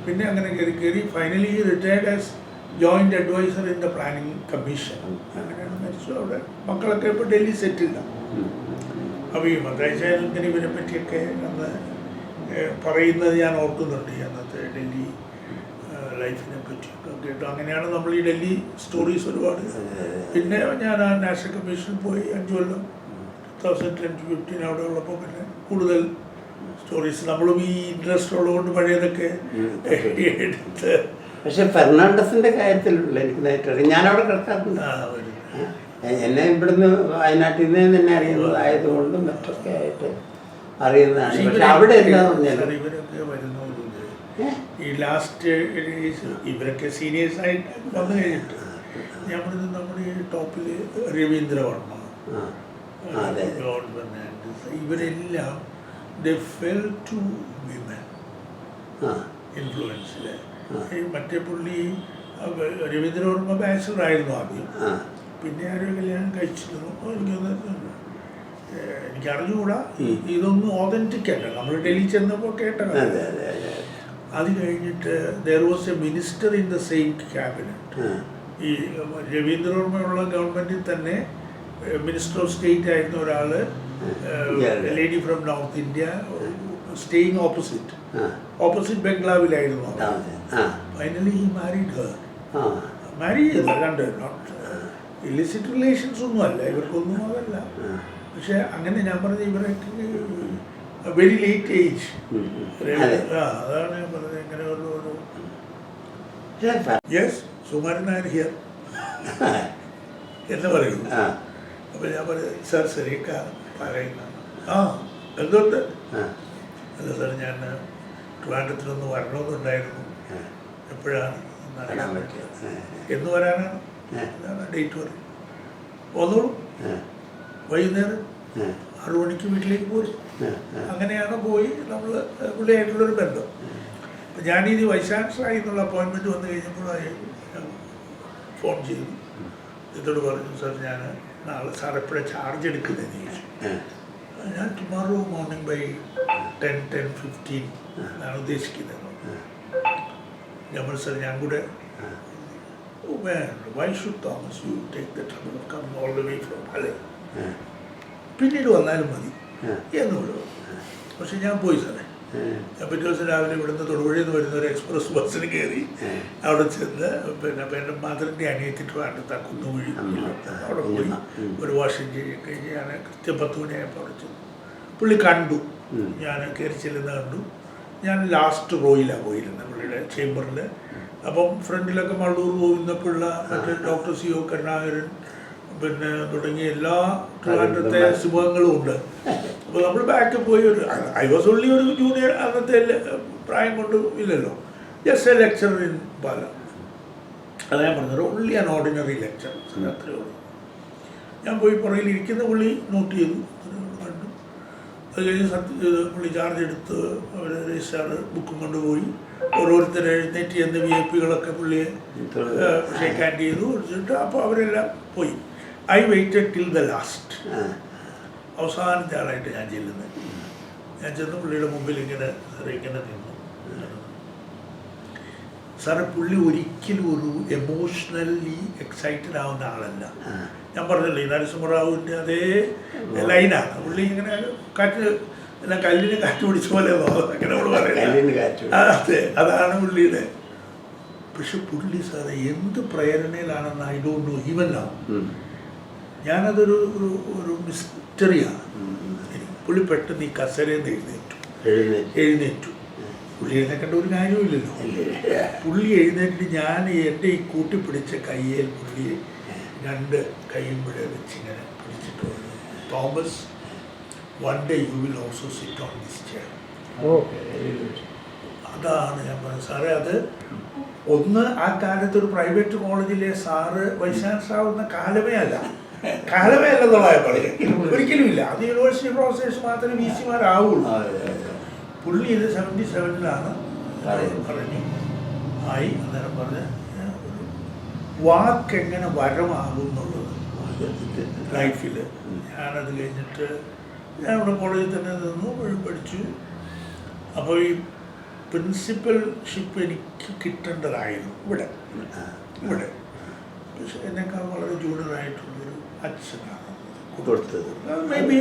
പിന്നെ അങ്ങനെ കയറി finally retired as joint adviser in the planning commission. അങ്ങനെയാണ് മരിച്ചു. അവിടെ മക്കളൊക്കെ ഇപ്പോൾ ഡൽഹി സെറ്റിൽഡാണ്. അപ്പോൾ ഈ മത്തായിച്ചായനെ ഇവരെ പറ്റിയൊക്കെ അന്ന് പറയുന്നത് ഞാൻ ഓർക്കുന്നുണ്ട്. അന്നത്തെ ഡൽഹി ലൈഫിനെ പറ്റിയൊക്കെ കേട്ടു. അങ്ങനെയാണ് നമ്മൾ ഈ ഡൽഹി സ്റ്റോറീസ് ഒരുപാട്. പിന്നെ ഞാൻ ആ നാഷണൽ കമ്മീഷനിൽ പോയി 5 കൊല്ലം 2010-15 അവിടെ ഉള്ളപ്പോൾ പിന്നെ കൂടുതൽ സ്റ്റോറീസ് നമ്മളും ഈ ഇൻട്രസ്റ്റ് ഉള്ളതുകൊണ്ട് പഴയതൊക്കെ എടുത്ത്. പക്ഷെ ഫെർണാണ്ടസിൻ്റെ കാര്യത്തിലുള്ള എനിക്ക് നേരിട്ടറിയാം. ഞാനവിടെ കിടക്കാറുണ്ട്. എന്നെ ഇവിടുന്ന് വയനാട്ടിൽ നിന്ന് തന്നെ അറിയുന്നതായതുകൊണ്ടും മറ്റൊക്കെ ആയിട്ട് അറിയുന്നതാണ്. പക്ഷെ അവിടെ എന്താന്ന് പറഞ്ഞാൽ ഇവരൊക്കെ വരുന്നവരുണ്ട്. ഈ ലാസ്റ്റ് ഇവരൊക്കെ സീനിയേഴ്സായിട്ട് വന്നു കഴിഞ്ഞിട്ട് ഞാൻ പറഞ്ഞത് നമ്മുടെ ഈ ടോപ്പിൽ രവീന്ദ്രവർമ്മ, ജോൺ ഫെർണാണ്ടസ്, ഇവരെല്ലാം ദേ ഫെൽ ടു വിമൻ ഇൻഫ്ലുവൻസിൽ. മറ്റേ പുള്ളി രവീന്ദ്രവർമ്മ ബാച്ചിലർ ആയിരുന്നു ആദ്യം. പിന്നെ ആരും കല്യാണം കഴിച്ചിരുന്നു. എനിക്ക് അറിഞ്ഞുകൂടാ. ഇതൊന്നും ഓതൻറ്റിക് അല്ല. നമ്മൾ ഡൽഹി ചെന്നപ്പോൾ കേട്ട അത് കഴിഞ്ഞിട്ട് there was a minister in the same cabinet. ഈ രവീന്ദ്രവർമ്മയുള്ള ഗവൺമെൻറ്റിൽ തന്നെ മിനിസ്റ്റർ ഓഫ് സ്റ്റേറ്റ് ആയിരുന്ന ഒരാൾ, lady from north India, staying opposite ബംഗ്ലാവിലായിരുന്നു. Finally he married her. Marry ചെയ്തു, കണ്ട് നോട്ട് ഇലിസിറ്റ് റിലേഷൻസ് ഒന്നും അല്ല, ഇവർക്കൊന്നും അതല്ല. പക്ഷെ അങ്ങനെ ഞാൻ പറഞ്ഞ ഇവരൊക്കെ വെരി ലേറ്റ് ഏജ്. അതാണ് ഞാൻ പറഞ്ഞത്. ഇങ്ങനെ ഒരു യെസ് സുകുമാരൻ നായർ ഹിയർ എന്ന് പറയുന്നു. അപ്പോൾ ഞാൻ പറയും സാർ ശരിക്ക പറയുന്ന എന്തുകൊണ്ട്? അല്ല സാർ, ഞാൻ ട്രിവാൻഡ്രത്തിലൊന്ന് വരണമെന്നുണ്ടായിരുന്നു. എപ്പോഴാണ് എന്ന് വരാനാണ്? ഡേറ്റ് പറയും. വന്നോളൂ, വൈകുന്നേരം 6 മണിക്ക് വീട്ടിലേക്ക് പോരും. അങ്ങനെയാണ് പോയി നമ്മൾ പുള്ളിയായിട്ടുള്ളൊരു ബന്ധം. അപ്പം ഞാനിത് വൈസ് ചാൻസലറായി എന്നുള്ള അപ്പോയിൻമെൻറ്റ് വന്നു കഴിഞ്ഞപ്പോഴായി ഫോൺ ചെയ്തു. ഇതോട് പറഞ്ഞു, സാർ ഞാൻ നാളെ സാർ എപ്പോഴാണ് ചാർജ് എടുക്കുന്നതെന്ന് ചോദിച്ചു. ഞാൻ ടുമാറോ മോർണിംഗ് ബൈ 10:15 എന്നാണ് ഉദ്ദേശിക്കുന്നത്. നമ്മൾ സാർ ഞാൻ കൂടെ why should Thomas you take the trouble of coming all the way from Pale? പിന്നീട് വന്നാലും മതി എന്ന് വിടും. പക്ഷെ ഞാൻ പോയി സാറേ. ഞാൻ പിറ്റേ ദിവസം രാവിലെ ഇവിടുന്ന് തൊടുപുഴയിൽ നിന്ന് വരുന്ന ഒരു എക്സ്പ്രസ് ബസ്സിന് കയറി അവിടെ ചെന്ന് പിന്നെ അപ്പം എൻ്റെ മദറിൻ്റെ അനിയത്തിട്ട് വേണ്ടത് കുന്നുകുഴി അവിടെ പോയി ഒരു വാഷിംഗ് ചെയ്യും കഴിഞ്ഞ് ഞാൻ കൃത്യം 10 മണിയായപ്പോൾ അവിടെ ചെന്നു. പുള്ളി കണ്ടു, ഞാൻ കയറി ചെല്ലുന്ന കണ്ടു. ഞാൻ ലാസ്റ്റ് റോയിലാണ് പോയിരുന്നത് പുള്ളിയുടെ ചേംബറിൽ. അപ്പം ഫ്രണ്ടിലൊക്കെ മള്ളൂർ ഗോവിന്ദപിള്ള, മറ്റേ ഡോക്ടർ CO കരുണാകരൻ, പിന്നെ തുടങ്ങിയ എല്ലാ ട്രിവാൻഡ്രത്തെ സിംഹങ്ങളും ഉണ്ട്. അപ്പോൾ നമ്മൾ ബാക്കിൽ പോയി ഐ വാസ് ഓൺലി ഒരു ജൂനിയർ, അന്നത്തെ പ്രായം കൊണ്ട് ഇല്ലല്ലോ, ജസ്റ്റ് എ ലെക്ചർ ഇൻ പാല. അതാ ഞാൻ പറഞ്ഞത്, ഓൺലി ആൻ ഓർഡിനറി ലെക്ചർ, അത്രയേ ഉള്ളൂ. ഞാൻ പോയി പുറകിൽ ഇരിക്കുന്ന പുള്ളി നോട്ട് ചെയ്തു, കണ്ടു. അത് കഴിഞ്ഞ് പുള്ളി ചാർജ് എടുത്ത് അവർ രജിസ്ട്രാർ ബുക്കും കൊണ്ടുപോയി. ഓരോരുത്തർ എഴുന്നേറ്റ് ചെന്ന് VIP പുള്ളിയെ ഷേക്ക് ഹാൻഡ് ചെയ്തു വെച്ചിട്ട് അപ്പോൾ അവരെല്ലാം പോയി. I weighted till the last. അവസാനത്തെ ആളായിട്ട് ഞാൻ ചെല്ലുന്നത്. ഞാൻ ചെന്ന് പുള്ളിയുടെ മുമ്പിൽ ഇങ്ങനെ നിന്നു. സാറ് പുള്ളി ഒരിക്കലും ഒരു എമോഷണലി എക്സൈറ്റഡ് ആവുന്ന ആളല്ല. ഞാൻ പറഞ്ഞല്ലോ ഈ നരസിംഹറാവുവിൻ്റെ അതേ ലൈനാണ്. പുള്ളി ഇങ്ങനെ കാറ്റ് എല്ലാം കല്ലിന് കാറ്റ് പിടിച്ച പോലെ അങ്ങനെ നമ്മൾ പറയുന്നത്. അതെ, അതാണ് പുള്ളിയുടെ. പക്ഷെ പുള്ളി സാറേ എന്ത് പ്രേരണയിലാണെന്ന് I don't know even now. ഞാനതൊരു ഒരു മിസ്റ്ററിയാണ്. പുള്ളി പെട്ടെന്ന് ഈ കസേരയിൽ നിന്ന് എഴുന്നേറ്റു. പുള്ളി എഴുന്നേക്കേണ്ട ഒരു കാര്യമില്ലല്ലോ. പുള്ളി എഴുന്നേറ്റിട്ട് ഞാൻ എൻ്റെ ഈ കൂട്ടിപ്പിടിച്ച കയ്യിൽ പുള്ളിയെ 2 കൈയും കൂടെ വെച്ചിങ്ങനെ പിടിച്ചിട്ട് പറഞ്ഞു, Thomas, one day you will also sit on this chair. അതാണ് ഞാൻ പറഞ്ഞത് സാറേ. അത് ഒന്ന് ആ കാലത്ത് ഒരു പ്രൈവറ്റ് കോളേജിലെ സാറ് വൈസ് ചാൻസലർ ആവുന്ന കാലമേ അല്ലെന്നുള്ള പറയും. ഒരിക്കലും ഇല്ല. അത് യൂണിവേഴ്സിറ്റി പ്രൊഫസേഴ്സ് മാത്രമേ VC-മാരാവുള്ളൂ. പുള്ളി ഇത് 77-ലാണ് പറഞ്ഞു ആയി. അന്നേരം പറഞ്ഞ് ഒരു വാക്കെങ്ങനെ വരമാകും എന്നുള്ളത് ലൈഫിൽ. ഞാനത് കഴിഞ്ഞിട്ട് ഞാൻ ഇവിടെ കോളേജിൽ തന്നെ നിന്നു, പഠിച്ചു. അപ്പോൾ ഈ പ്രിൻസിപ്പൽഷിപ്പ് എനിക്ക് കിട്ടേണ്ടതായിരുന്നു ഇവിടെ. പക്ഷെ എന്നെക്കാൾ വളരെ ജൂനിയറായിട്ടുള്ളൊരു അച്ഛനാണ് കൊടുത്തത്. Maybe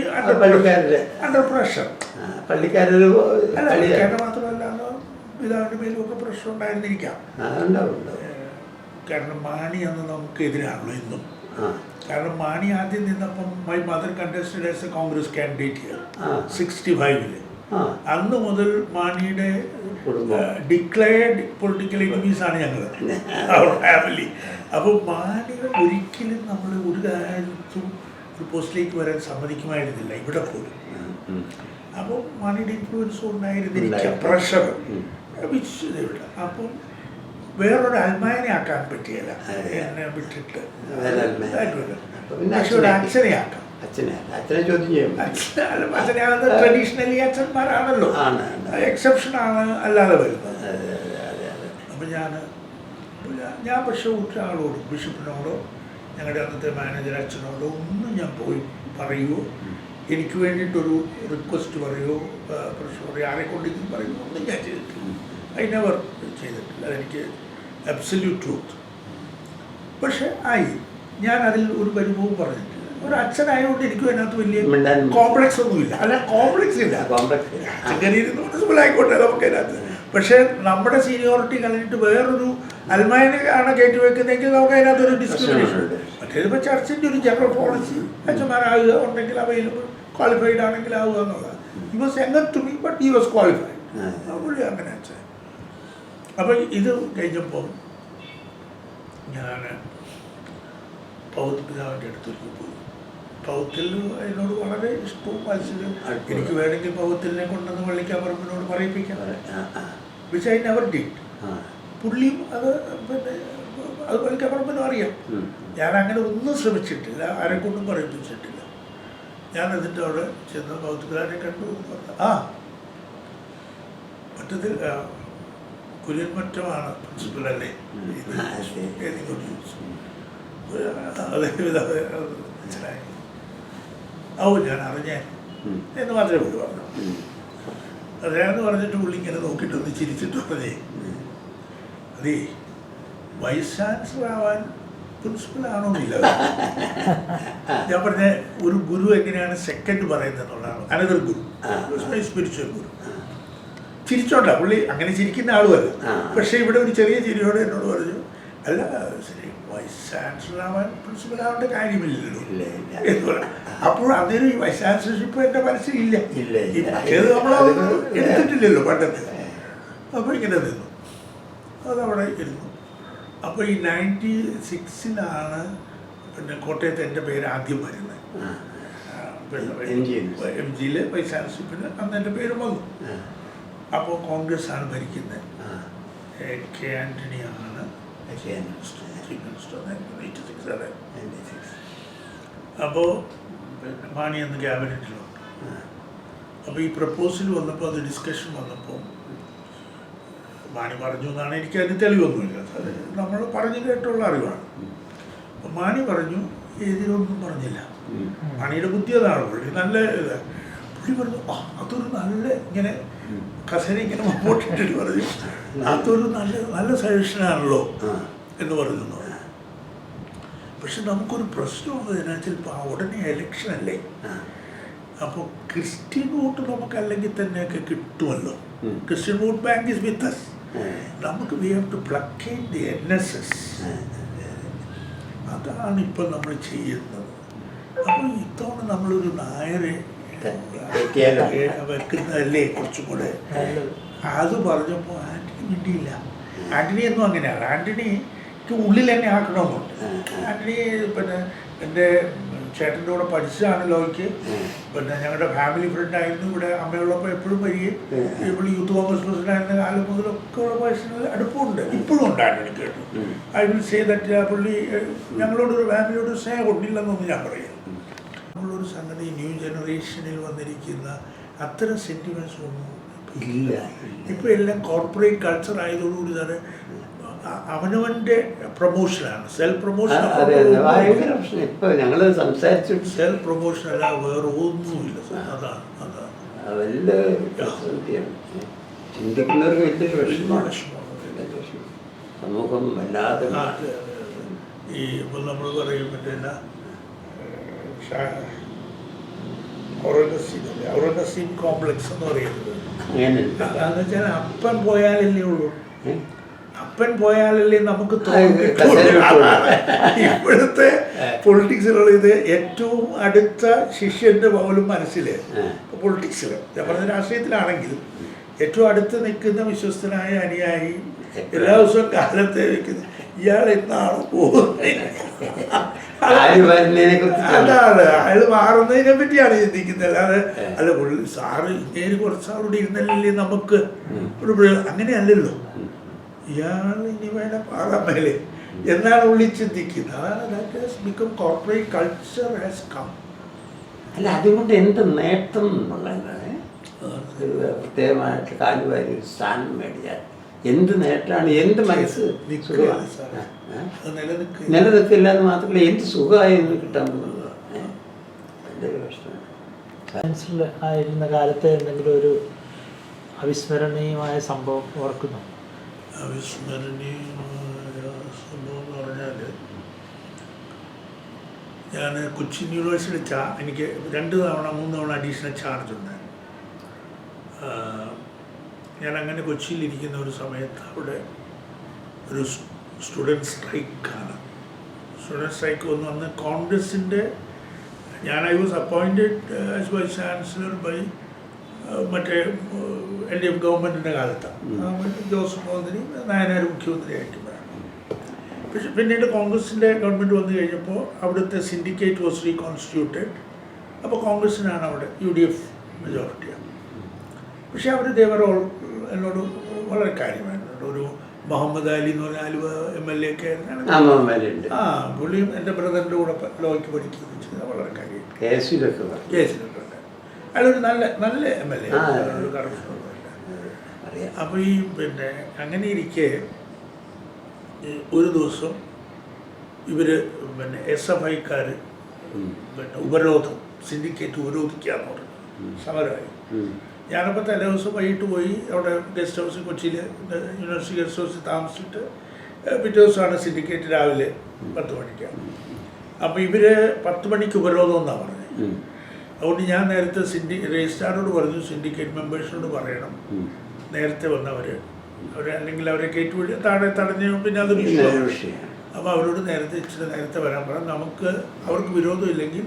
under pressure. പള്ളിക്കാരുടെ മാത്രമല്ല, പിതാവിൻ്റെ മേലുമൊക്കെ പ്രഷർ ഉണ്ടായിരുന്നിരിക്കാം. കാരണം മാണി അന്ന് നമുക്ക് എതിരാണല്ലോ ഇന്നും. കാരണം മാണി ആദ്യം നിന്നപ്പം my mother contested as a Congress candidate here 65-ൽ. അന്ന് മുതൽ മാണിയുടെ ഡിക്ലെയർഡ് പൊളിറ്റിക്കൽ എനിമീസാണ് ഞങ്ങൾ, അവർ ഫാമിലി. അപ്പോൾ മാണി ഒരിക്കലും നമ്മൾ ഒരു കാര്യത്തും ഒരു പോസ്റ്റിലേക്ക് വരാൻ സമ്മതിക്കുമായിരുന്നില്ല ഇവിടെ പോലും. അപ്പോൾ മാണിയുടെ ഇൻഫ്ലുവൻസ് ഉണ്ടായിരുന്നിരിക്കാം, പ്രഷർ ഇവിടെ. അപ്പം വേറൊരു അൽമായനെ ആക്കാൻ പറ്റിയല്ല എന്നെ വിട്ടിട്ട്. പക്ഷെ ഒരു അച്ഛനെ ആക്കാം. അച്ഛനാകുന്നത് ട്രഡീഷണലി അച്ഛന്മാരാണല്ലോ, എക്സെപ്ഷനാണ് അല്ലാതെ വരുന്നത്. അപ്പം ഞാൻ പക്ഷെ ഒരാളോട്, ബിഷപ്പിനോടോ ഞങ്ങളുടെ അന്നത്തെ മാനേജർ അച്ഛനോടോ ഒന്നും ഞാൻ പോയി പറയുമോ, എനിക്ക് വേണ്ടിയിട്ടൊരു റിക്വസ്റ്റ് പറയുമോ, പ്രശ്നം പറയുമോ, ആരെക്കൊണ്ടെങ്കിലും പറയുമോ ഒന്നും ഞാൻ ചെയ്തിട്ടില്ല. ഐ നെവർ ചെയ്തിട്ടില്ല, അതെനിക്ക് അബ്സല്യൂട്ട് ട്രൂത്ത്. പക്ഷെ ഞാൻ അതിൽ ഒരു പരിഭവവും പറഞ്ഞിട്ടില്ല. ഒരു അച്ഛനായതുകൊണ്ട് എനിക്കും അതിനകത്ത് വലിയ കോംപ്ലക്സ് ഒന്നുമില്ല. അല്ല, കോംപ്ലക്സ് ഇല്ല, അച്ഛൻ ആയിക്കോട്ടെ നമുക്ക് അതിനകത്ത്. പക്ഷെ നമ്മുടെ സീനിയോറിറ്റി കളഞ്ഞിട്ട് വേറൊരു അൽമായനെ ആണ് കയറ്റി വെക്കുന്നതെങ്കിൽ നമുക്ക് അതിനകത്ത് ഒരു ഡിസ്ക്രിമിനേഷൻ ഉണ്ട്. മറ്റേതിപ്പോൾ ചർച്ചിൻ്റെ ഒരു ജനറൽ പോളിസി അച്ഛന്മാരാകുക, ഉണ്ടെങ്കിൽ അവൈലബിൾ, ക്വാളിഫൈഡ് ആണെങ്കിൽ ആവുക എന്നുള്ളത്. He was younger to me but he was qualified. പുള്ളി അങ്ങനെ അച്ഛൻ. അപ്പം ഇത് കഴിഞ്ഞപ്പോൾ ഞാൻ പൗത്ത് പിതാവിൻ്റെ അടുത്തേക്ക് പോയി. പൗത്തിൽ എന്നോട് വളരെ ഇഷ്ടവും മത്സരം. എനിക്ക് വേണമെങ്കിൽ പൗത്തിലിനെ കൊണ്ടുവന്ന് വള്ളിക്കാപ്പറമ്പിനോട് പറയിപ്പിക്കാം, വിച്ച് ഐ നെവർ ഡിഡ്. പുള്ളിയും അത് പിന്നെ അത് വള്ളിക്കാപ്പറമ്പിനും അറിയാം. ഞാൻ അങ്ങനെ ഒന്നും ശ്രമിച്ചിട്ടില്ല, ആരെ കൊണ്ടും പറയിപ്പിച്ചിട്ടില്ല. ഞാൻ എന്നിട്ട് അവിടെ ചെന്ന് പൗത്ത് പിതാവിനെ കണ്ടു. മറ്റത്തിൽ കുര്യൻ മറ്റമാണ് പ്രിൻസിപ്പൽ അല്ലേ, അതേ മനസ്സിലായി. ഞാൻ അറിഞ്ഞേ എന്ന് മാത്രമേ പുള്ളി പറഞ്ഞു. അതേന്ന് പറഞ്ഞിട്ട് പുള്ളി ഇങ്ങനെ നോക്കിയിട്ടൊന്ന് ചിരിച്ചിട്ട് പറഞ്ഞേ, അതേ വൈസ് ചാൻസലർ ആവാൻ പ്രിൻസിപ്പലാണോ എന്നില്ല. ഞാൻ പറഞ്ഞ ഒരു ഗുരു എങ്ങനെയാണ് സെക്കൻഡ് പറയുന്നത് എന്നുള്ളതാണ്. അനദർ ഗുരു, സ്പിരിച്വൽ ഗുരു. ചിരിച്ചോണ്ട പുള്ളി, അങ്ങനെ ചിരിക്കുന്ന ആളുമല്ല. പക്ഷേ ഇവിടെ ഒരു ചെറിയ ചിരിയോടെ എന്നോട് പറഞ്ഞു, അല്ല ശരി, വൈസ് ചാൻസലർ ആവാൻ പ്രിൻസിപ്പൽ ആവേണ്ട കാര്യമില്ലല്ലോ എന്ന് പറഞ്ഞു. അപ്പോൾ അതൊരു വൈസ് ചാൻസലർഷിപ്പ് എൻ്റെ മനസ്സിലില്ല, ഏത് നമ്മളത് എടുത്തിട്ടില്ലല്ലോ പണ്ടത്തെ. അപ്പോൾ ഇങ്ങനെ നിന്നു, അതവിടെ ഇരുന്നു. അപ്പോൾ ഈ 96 പിന്നെ കോട്ടയത്ത് എൻ്റെ പേര് ആദ്യം വരുന്നത്. MG വൈസ് ചാൻസലർഷിപ്പിന് അന്ന് എൻ്റെ പേര് വന്നു. അപ്പോൾ കോൺഗ്രസ് ആണ് ഭരിക്കുന്നത്, കെ ആൻ്റണിയാണ് ചീഫ് മിനിസ്റ്റർ 86. അപ്പോൾ മാണി അന്ന് ക്യാബിനറ്റിലുണ്ട്. അപ്പോൾ ഈ പ്രപ്പോസൽ വന്നപ്പോൾ, അത് ഡിസ്കഷൻ വന്നപ്പോൾ മാണി പറഞ്ഞു എന്നാണ്, എനിക്കതിന് തെളിവൊന്നുമില്ല, അത് നമ്മൾ പറഞ്ഞു കേട്ടുള്ള അറിവാണ്. അപ്പം മാണി പറഞ്ഞു, എതിരൊന്നും പറഞ്ഞില്ല. മാണിയുടെ ബുദ്ധി അതാണ്. പുള്ളി നല്ല പുള്ളി പറഞ്ഞു, അതൊരു നല്ല ഇങ്ങനെ കസേര ഇങ്ങനെ മുമ്പോട്ടിട്ട് പറഞ്ഞു, അതൊരു നല്ല സജഷനാണല്ലോ എന്ന് പറഞ്ഞു. പക്ഷെ നമുക്കൊരു പ്രശ്നമുള്ളതിനാൽ ചിലപ്പോൾ ഉടനെ എലക്ഷൻ അല്ലേ, അപ്പോൾ ക്രിസ്ത്യൻ വോട്ട് നമുക്ക് അല്ലെങ്കിൽ തന്നെയൊക്കെ കിട്ടുമല്ലോ. Christian vote bank is with us. നമുക്ക് we have to placate the NSS. അതാണ് ഇപ്പം നമ്മൾ ചെയ്യുന്നത്. അപ്പോൾ ഇത്തവണ നമ്മളൊരു നായരെ വെക്കുന്നതല്ലേ കുറച്ചും കൂടെ. അത് പറഞ്ഞപ്പോൾ ആൻ്റണി മിണ്ടിയില്ല. ആൻ്റണിയൊന്നും അങ്ങനെയാണ്. ആൻ്റണിക്ക് ഉള്ളിൽ തന്നെ ആക്കണമെന്നുണ്ട്. ആൻ്റണി പിന്നെ എൻ്റെ ചേട്ടൻ്റെ കൂടെ പഠിച്ചതാണല്ലോ. എനിക്ക് പിന്നെ ഞങ്ങളുടെ ഫാമിലി ഫ്രണ്ടായിരുന്നു. ഇവിടെ അമ്മയുള്ളപ്പോൾ എപ്പോഴും വരികയും ഇവിടെ യൂത്ത് കോൺഗ്രസ് പ്രസിഡൻ്റായിരുന്ന കാലം മുതലൊക്കെ ഉള്ള പേഴ്സണൽ അടുപ്പമുണ്ട്, ഇപ്പോഴും ഉണ്ട് ആൻ്റണി കേട്ടു. ഐ വിൽ സേ ദറ്റ് പുള്ളി ഞങ്ങളോടൊരു ഫാമിലിയോട് സ്നേഹം കൊണ്ടില്ലെന്നൊന്നും ഞാൻ പറയാം. നമ്മളൊരു സംഗതി ന്യൂ ജനറേഷനിൽ വന്നിരിക്കുന്ന അത്തരം സെൻറ്റിമെൻറ്റ്സ് ഒന്നും ഇല്ല. ഇപ്പോൾ എല്ലാം കോർപ്പറേറ്റ് കൾച്ചർ ആയതോടുകൂടി തന്നെ അവനവൻ്റെ പ്രൊമോഷനാണ്, സെൽഫ് പ്രൊമോഷൻ. സെൽഫ് പ്രൊമോഷൻ അല്ല, വേറെ ഒന്നുമില്ല. അതാണ് ചിന്തിക്കുന്നവർക്ക് വലിയൊരു സമൂഹം വല്ലാതെ. ഈ ഇപ്പം നമ്മൾ പറയും പറ്റില്ല, ഔറംഗസീബ് കോംപ്ലക്സ് എന്ന് പറയുന്നത്. അതെന്ന് വെച്ചാൽ അപ്പൻ പോയാലല്ലേ ഉള്ളൂ, അപ്പൻ പോയാലല്ലേ നമുക്ക് ഇപ്പോഴത്തെ പൊളിറ്റിക്സിലുള്ള ഇത് ഏറ്റവും അടുത്ത ശിഷ്യൻ്റെ പോലും മനസ്സിൽ പൊളിറ്റിക്സിൽ, ഞാൻ പറഞ്ഞ രാഷ്ട്രീയത്തിലാണെങ്കിലും ഏറ്റവും അടുത്ത് നിൽക്കുന്ന വിശ്വസ്തനായ അനുയായി എല്ലാ ദിവസവും കാലത്തെ വെക്കുന്ന ഇയാൾ എന്നാണ് പോകുന്നത്. അതാണ് അയാൾ മാറുന്നതിനെ പറ്റിയാണ് ചിന്തിക്കുന്നത്. അല്ലാതെ അല്ല പുള്ളി സാറ് ഇങ്ങനെ കുറച്ചാളോട് ഇരുന്നല്ലേ നമുക്ക് ഒരു അങ്ങനെയല്ലല്ലോ. ഇയാൾ ഇനി വേണം പാടാൻ മേലെ എന്നാണ് ഉള്ളി ചിന്തിക്കുന്നത്. അതാണ് that has become corporate culture has come. അല്ല, അതുകൊണ്ട് എന്ത് നേട്ടം എന്നുള്ളതാണ് പ്രത്യേകമായിട്ട് കാലുവാരി ഒരു സ്ഥാനം മേടിച്ചാൽ എന്ത് നേട്ടമാണ്, എന്ത് മനസ്സ് നിലനിൽക്കില്ല എന്ന് മാത്രമല്ല എന്ത് സുഖമായി എന്ന് കിട്ടാൻ പോകുന്നതാണ് എൻ്റെ ഒരു പ്രശ്നം. സയൻസിൽ ആയിരുന്ന കാലത്തെ എന്തെങ്കിലും ഒരു അവിസ്മരണീയമായ സംഭവം ഓർക്കുന്നു? അവിസ്മരണീയമായ സംഭവം എന്ന് പറഞ്ഞാൽ, ഞാൻ കൊച്ചിൻ യൂണിവേഴ്സിറ്റി എനിക്ക് 2 തവണ 3 തവണ അഡീഷണൽ ചാർജ് ഉണ്ട്. ഞാൻ അങ്ങനെ കൊച്ചിയിലിരിക്കുന്ന ഒരു സമയത്ത് അവിടെ ഒരു സ്റ്റുഡൻറ് സ്ട്രൈക്കാണ്. സ്റ്റുഡൻറ് സ്ട്രൈക്ക് വന്ന് കോൺഗ്രസിൻ്റെ, I was appointed as vice chancellor by മറ്റേ LDF ഗവൺമെൻറ്റിൻ്റെ കാലത്താണ്. ജോസഫ് മോഹൻദി നായനാർ മുഖ്യമന്ത്രിയായിരിക്കുമ്പോഴാണ്. പക്ഷെ പിന്നീട് കോൺഗ്രസിൻ്റെ ഗവൺമെൻറ് വന്നു കഴിഞ്ഞപ്പോൾ അവിടുത്തെ സിൻഡിക്കേറ്റ് വാസ് റീകോൺസ്റ്റിറ്റ്യൂട്ടഡ്. അപ്പോൾ കോൺഗ്രസിനാണ് അവിടെ UDF മെജോറിറ്റിയാണ്. പക്ഷെ അവർ ദേവറോൾ എന്നോട് വളരെ കാര്യമായിരുന്നു. ഒരു മുഹമ്മദ് അലി എന്ന് പറഞ്ഞ ആലുവ MLA ഒക്കെ ആയിരുന്നു. പുള്ളിയും എൻ്റെ ബ്രദറിൻ്റെ കൂടെ ലോയ്ക്ക് പഠിക്കുകയും ചെയ്തത് വളരെ കാര്യം. കേസിലൊക്കെ ഉണ്ട്. അയാളൊരു നല്ല MLA, ഒരു കറപ്ഷനൊന്നുമില്ല. അപ്പോൾ ഈ അങ്ങനെ ഇരിക്കെ ഒരു ദിവസം ഇവർ SFIക്കാർ ഉപരോധം, സിൻഡിക്കേറ്റ് ഉപരോധിക്കാന്ന് പറഞ്ഞു, സമരമായി. ഞാനപ്പോൾ തലേ ദിവസം വൈകിട്ട് പോയി അവിടെ ഗസ്റ്റ് ഹൗസിൽ, കൊച്ചിയിൽ യൂണിവേഴ്സിറ്റി ഗസ്റ്റ് ഹൗസിൽ താമസിച്ചിട്ട് പിറ്റേ ദിവസമാണ് സിൻഡിക്കേറ്റ് രാവിലെ 10 മണിക്കാണ്. അപ്പോൾ ഇവർ 10 മണിക്ക് ഉപരോധം എന്നാണ് പറഞ്ഞത്. അതുകൊണ്ട് ഞാൻ നേരത്തെ രജിസ്ട്രാറോട് പറഞ്ഞു, സിൻഡിക്കേറ്റ് മെമ്പേഴ്സിനോട് പറയണം നേരത്തെ വന്നവർ അല്ലെങ്കിൽ അവരെ കയറ്റി താഴെ തടഞ്ഞു, പിന്നെ അതൊരു വിഷയമാണ്. അപ്പോൾ അവരോട് ഇച്ചിരി നേരത്തെ വരാൻ പറയാം. നമുക്ക് അവർക്ക് വിരോധമില്ലെങ്കിൽ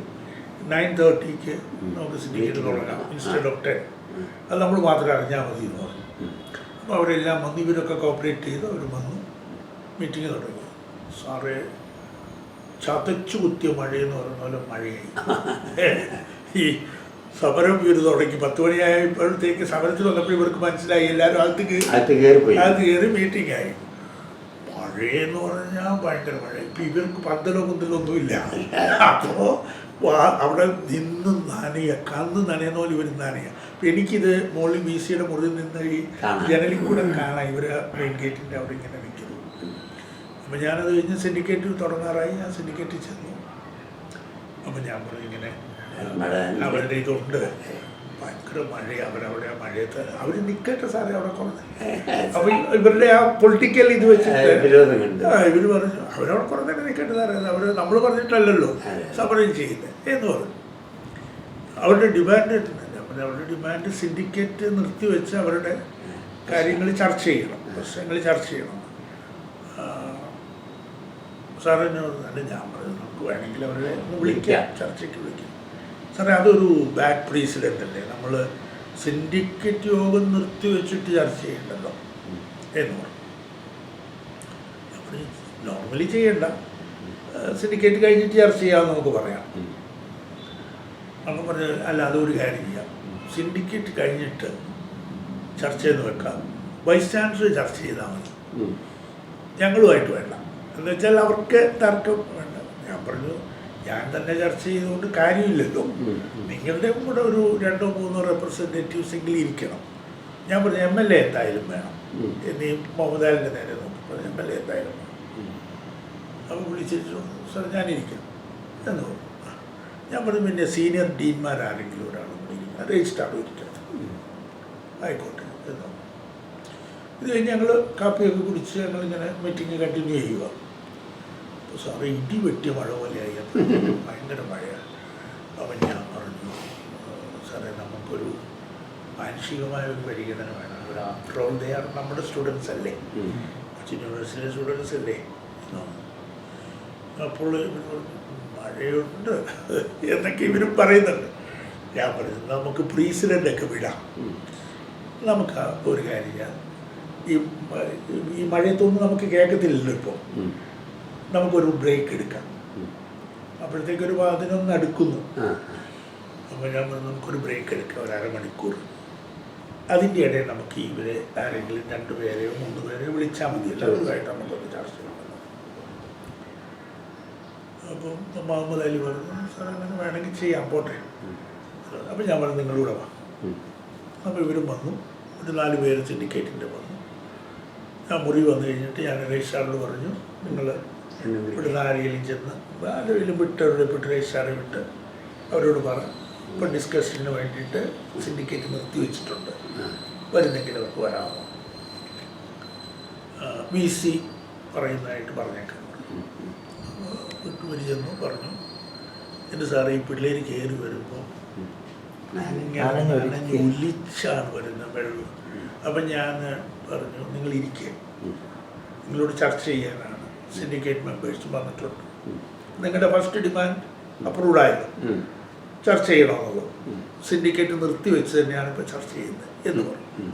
9:30 നമുക്ക് സിൻഡിക്കേറ്റ് തുടങ്ങാം ഇൻസ്റ്റെഡ് ഓഫ് 10. അത് നമ്മൾ മാത്രം അറിഞ്ഞാൽ മതി എന്ന് പറഞ്ഞു. അപ്പോൾ അവരെല്ലാം വന്ന്, ഇവരൊക്കെ കോപ്പറേറ്റ് ചെയ്ത് അവർ വന്നു, മീറ്റിംഗ് തുടങ്ങി. സാറേ, ചതച്ചു കുത്തിയ മഴയെന്ന് പറയുന്ന പോലെ മഴയായി. ഈ സമരം ഇവർ തുടങ്ങി 10 മണിയായപ്പോഴത്തേക്ക് സമരത്തിൽ വന്നപ്പോൾ ഇവർക്ക് മനസ്സിലായി, എല്ലാവരും അകത്ത് കയറി മീറ്റിംഗ് ആയി. മഴയെന്ന് പറഞ്ഞാൽ ഭയങ്കര മഴ. ഇപ്പം ഇവർക്ക് പന്തലോ കുന്തലൊന്നുമില്ല. അപ്പോൾ അവിടെ നിന്ന് കന്ന് നനയുന്ന പോലെ ഇവർ നനയുക. അപ്പം എനിക്കിത് മോളിൽ BCയുടെ മുറിയിൽ നിന്ന് ഈ ജനലിൽ കൂടെ കാണാം ഇവർ മെയിൻ ഗേറ്റിൻ്റെ അവിടെ ഇങ്ങനെ നിൽക്കുന്നു. അപ്പം ഞാനത് കഴിഞ്ഞ് സിൻഡിക്കേറ്റ് തുടങ്ങാറായി. ഞാൻ സിൻഡിക്കേറ്റിൽ ചെന്നു. അപ്പം ഞാൻ പറഞ്ഞു, ഇങ്ങനെ അവരുടെ ഇതുണ്ട്, ഭയങ്കര മഴ, അവരവിടെ ആ മഴയത്ത് അവർ നിൽക്കട്ടെ സാറേ അവിടെ കുറഞ്ഞു. അപ്പോൾ ഇവരുടെ ആ പൊളിറ്റിക്കൽ ഇത് വെച്ചിട്ട് ഇവർ പറഞ്ഞു, അവരവിടെ കുറഞ്ഞിട്ട് നിൽക്കട്ടെ സാറേ, നമ്മൾ പറഞ്ഞിട്ടല്ലല്ലോ സമരം ചെയ്യുന്നത് എന്ന് പറഞ്ഞു. അവരുടെ ഡിമാൻഡ് സിൻഡിക്കേറ്റ് നിർത്തിവെച്ച് അവരുടെ കാര്യങ്ങൾ ചർച്ച ചെയ്യണം, പ്രശ്നങ്ങൾ ചർച്ച ചെയ്യണം. സാറിന് അല്ല, ഞാൻ പറഞ്ഞു നമുക്ക് വേണമെങ്കിൽ അവരെ വിളിക്കാം, ചർച്ചയ്ക്ക് വിളിക്കാം. സാറേ, അതൊരു ബാഡ് പ്രീസിഡൻ്റ് അല്ലേ, നമ്മൾ സിൻഡിക്കേറ്റ് യോഗം നിർത്തിവെച്ചിട്ട് ചർച്ച ചെയ്യണ്ടല്ലോ എന്ന് പറഞ്ഞു. നോർമലി ചെയ്യണ്ട, സിൻഡിക്കേറ്റ് കഴിഞ്ഞിട്ട് ചർച്ച ചെയ്യാമെന്ന് നമുക്ക് പറയാം. അപ്പം പറഞ്ഞു, അല്ല അതൊരു കാര്യം ചെയ്യാം, സിൻഡിക്കേറ്റ് കഴിഞ്ഞിട്ട് ചർച്ച ചെയ്ത് വെക്കാം, വൈസ് ചാൻസലർ ചർച്ച ചെയ്താൽ മതി, ഞങ്ങളുമായിട്ട് വേണ്ട. എന്ന് വെച്ചാൽ അവർക്ക് തർക്കം വേണ്ട. ഞാൻ പറഞ്ഞു, ഞാൻ തന്നെ ചർച്ച ചെയ്തുകൊണ്ട് കാര്യമില്ലല്ലോ, നിങ്ങളുടെ കൂടെ ഒരു 2-3 റെപ്രസെൻറ്റേറ്റീവ്സ് എങ്കിലും ഇരിക്കണം. ഞാൻ പറഞ്ഞു, MLA എന്തായാലും വേണം എന്നീ മുഹമ്മദ് അലിൻ്റെ നേരെ നോക്കി പറഞ്ഞു, MLA എന്തായാലും വേണം. അപ്പോൾ വിളിച്ചു, സാർ ഞാനിരിക്കാം എന്ന് പറഞ്ഞു. ഞാൻ പറഞ്ഞു, പിന്നെ സീനിയർ ഡീൻമാരാരെങ്കിലും ഒരാൾ ഇരിക്കണം, രജിസ്ട്രാറും ഇരിക്കണം. ആയിക്കോട്ടെ എന്ന്. ഇത് കഴിഞ്ഞ് ഞങ്ങൾ കാപ്പിയൊക്കെ കുടിച്ച് ഞങ്ങളിങ്ങനെ മീറ്റിംഗ് കണ്ടിന്യൂ ചെയ്യുക. അപ്പോൾ സാറ് ഇടി വെട്ടിയ മഴ പോലെയായി, ഭയങ്കര മഴയാണ്. അപ്പം ഞാൻ പറഞ്ഞു, സാറേ നമുക്കൊരു മാനുഷികമായ ഒരു പരിഗണന വേണം. ഒരു ആഫ്റ്റർ ഓൾ ദേ ആർ നമ്മുടെ സ്റ്റുഡൻസ് അല്ലേ, കൊച്ചിൻ യൂണിവേഴ്സിറ്റിയിലെ സ്റ്റുഡൻസ് അല്ലേ. അപ്പോൾ മഴയുണ്ട് എന്നൊക്കെ ഇവരും പറയുന്നുണ്ട്. ഞാൻ പറഞ്ഞു, നമുക്ക് പ്രീസിഡൻ്റൊക്കെ വിടാം, നമുക്ക് ഒരു കാര്യം ചെയ്യാം, ഈ മഴയത്തൊന്നും നമുക്ക് കേൾക്കത്തില്ലല്ലോ ഇപ്പോൾ, നമുക്കൊരു ബ്രേക്ക് എടുക്കാം. അപ്പോഴത്തേക്കൊരു 11 അടുക്കുന്നു. അപ്പോൾ ഞാൻ പറഞ്ഞു, നമുക്കൊരു ബ്രേക്ക് എടുക്കാം, ഒരു അരമണിക്കൂർ. അതിൻ്റെ ഇടയിൽ നമുക്ക് ഇവരെ ആരെങ്കിലും 2 പേരെയോ 3 പേരെയോ വിളിച്ചാൽ മതി, എല്ലാവരുമായിട്ട് നമുക്കൊന്ന് ചർച്ച ചെയ്യണം. അപ്പം മുഹമ്മദ് അലി പറഞ്ഞു, സാർ അങ്ങനെ വേണമെങ്കിൽ ചെയ്യാം, പോട്ടെ. അപ്പോൾ ഞാൻ പറഞ്ഞു, നിങ്ങളിവിടെ വാ. അപ്പോൾ ഇവരും വന്നു, ഒരു 4 പേര് സിൻഡിക്കേറ്റിൻ്റെ വന്നു. ഞാൻ മുറി വന്നു കഴിഞ്ഞിട്ട് ഞാൻ രജിസ്ട്രാറിനോട് പറഞ്ഞു, നിങ്ങൾ ഇവിടുന്ന് ആരെങ്കിലും ചെന്ന് ആരെങ്കിലും വിട്ട് രജിസ്ട്രാറെ വിട്ട് അവരോട് പറ, ഇപ്പം ഡിസ്കഷന് വേണ്ടിയിട്ട് സിൻഡിക്കേറ്റ് നിർത്തി വെച്ചിട്ടുണ്ട്, വരുന്നെങ്കിൽ അവർക്ക് വരാമോ, VC പറയുന്നതായിട്ട് പറഞ്ഞേക്കാൻ വിട്ടുപിരിച്ചെന്നു പറഞ്ഞു. എൻ്റെ സാറേ ഈ പിള്ളേർ കയറി വരുമ്പോൾ ഇങ്ങനെ ഒലിച്ചാണ് വരുന്നത് വെള്ളം. അപ്പം ഞാൻ പറഞ്ഞു നിങ്ങൾ ഇരിക്കുക, നിങ്ങളോട് ചർച്ച ചെയ്യാനാണ് സിൻഡിക്കേറ്റ് മെമ്പേഴ്സ് വന്നിട്ടുണ്ട്, നിങ്ങളുടെ ഫസ്റ്റ് ഡിമാൻഡ് അപ്രൂവ്ഡ് ആയിരുന്നു, ചർച്ച ചെയ്യണമെന്നുള്ളത് സിൻഡിക്കേറ്റ് നിർത്തിവെച്ച് തന്നെയാണ് ഇപ്പോൾ ചർച്ച ചെയ്യുന്നത് എന്ന് പറഞ്ഞു.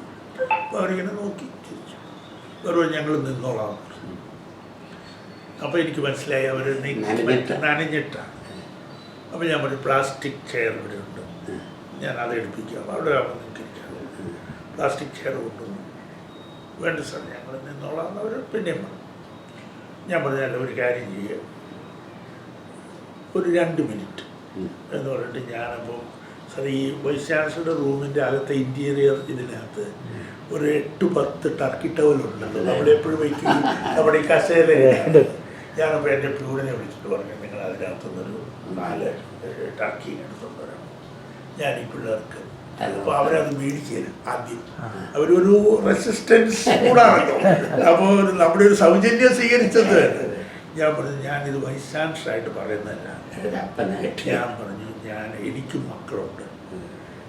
അപ്പോൾ അവരിങ്ങനെ നോക്കി ചിരിച്ചു. അവർ ഞങ്ങൾ നിന്നോളാം. അപ്പോൾ എനിക്ക് മനസ്സിലായി അവർ നനഞ്ഞിട്ടാണ്. അപ്പോൾ ഞാൻ പറഞ്ഞു പ്ലാസ്റ്റിക് ചെയർ ഇവിടെ ഉണ്ട്, ഞാൻ അത് എടുപ്പിക്കാം, അവിടെ ആവുമ്പോൾ നിങ്ങൾക്ക് ഇരിക്കാം. പ്ലാസ്റ്റിക് ചെയർ കൊണ്ടുവന്നു. വേണ്ട സാർ ഞങ്ങൾ നിന്നോളാം എന്നവർ പിന്നെയും പറഞ്ഞു. ഞാൻ പറഞ്ഞാൽ ഒരു കാര്യം ചെയ്യുക, ഒരു 2 മിനിറ്റ് എന്ന് പറഞ്ഞിട്ട് ഞാനപ്പോൾ സാർ ഈ വൈസ് ചാൻസലറുടെ റൂമിൻ്റെ അകത്തെ ഇൻറ്റീരിയർ ഇതിനകത്ത് ഒരു 8-10 ടർക്കി ടവലുണ്ടല്ലോ നമ്മൾ എപ്പോഴും വയ്ക്കും, നമ്മുടെ ഈ കസേരയിലുണ്ട്. ഞാനപ്പോൾ എൻ്റെ പ്യൂണിനെ വിളിച്ചിട്ട് പറഞ്ഞു നിങ്ങൾ അതിനകത്തുനിന്നൊരു 4 ടർക്കി എടുത്തുകൊണ്ട് വരണം, ഞാൻ ഈ പിള്ളേർക്ക്. അപ്പോൾ അവരത് മേടിക്കുക. ആദ്യം അവരൊരു റെസിസ്റ്റൻസ് കൂടാണല്ലോ, അപ്പോൾ നമ്മുടെ ഒരു സൗജന്യം സ്വീകരിച്ചത്. ഞാൻ പറഞ്ഞു ഞാനിത് വൈസ് ചാൻസലറായിട്ട് പറയുന്നതല്ല. ഞാൻ പറഞ്ഞു എനിക്കും മക്കളുണ്ട്,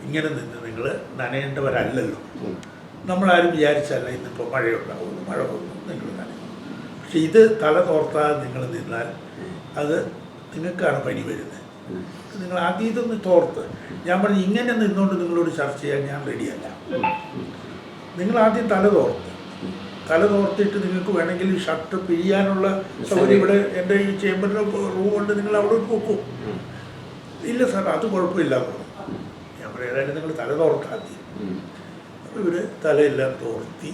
ഇങ്ങനെ നിന്ന് നിങ്ങൾ നനയേണ്ടവരല്ലല്ലോ. നമ്മളാരും വിചാരിച്ചല്ല ഇന്നിപ്പോൾ മഴയുണ്ടാവുന്നു, മഴ വന്നു നിങ്ങൾ നനയും. പക്ഷെ ഇത് തല തോർത്താതെ നിങ്ങൾ നിന്നാൽ അത് നിങ്ങൾക്കാണ് പനി വരുന്നത്. നിങ്ങൾ ആദ്യം ഇതൊന്ന് തോർത്ത്. ഞാൻ പറഞ്ഞു ഇങ്ങനെ നിന്നുകൊണ്ട് നിങ്ങളോട് ചർച്ച ചെയ്യാൻ ഞാൻ റെഡിയല്ല. നിങ്ങൾ ആദ്യം തല തോർത്തിട്ട് നിങ്ങൾക്ക് വേണമെങ്കിൽ ഈ ഷർട്ട് പിരിയാനുള്ള സൗകര്യം ഇവിടെ എൻ്റെ ഈ ചേമ്പറിൻ്റെ റൂം കൊണ്ട് നിങ്ങൾ അവിടെ പോക്കും. ഇല്ല സാർ അത് കുഴപ്പമില്ല. ഞാൻ പറയാം ഏതായാലും നിങ്ങൾ തല തോർത്താദ്യം. അപ്പോൾ ഇവർ തലയെല്ലാം തോർത്തി.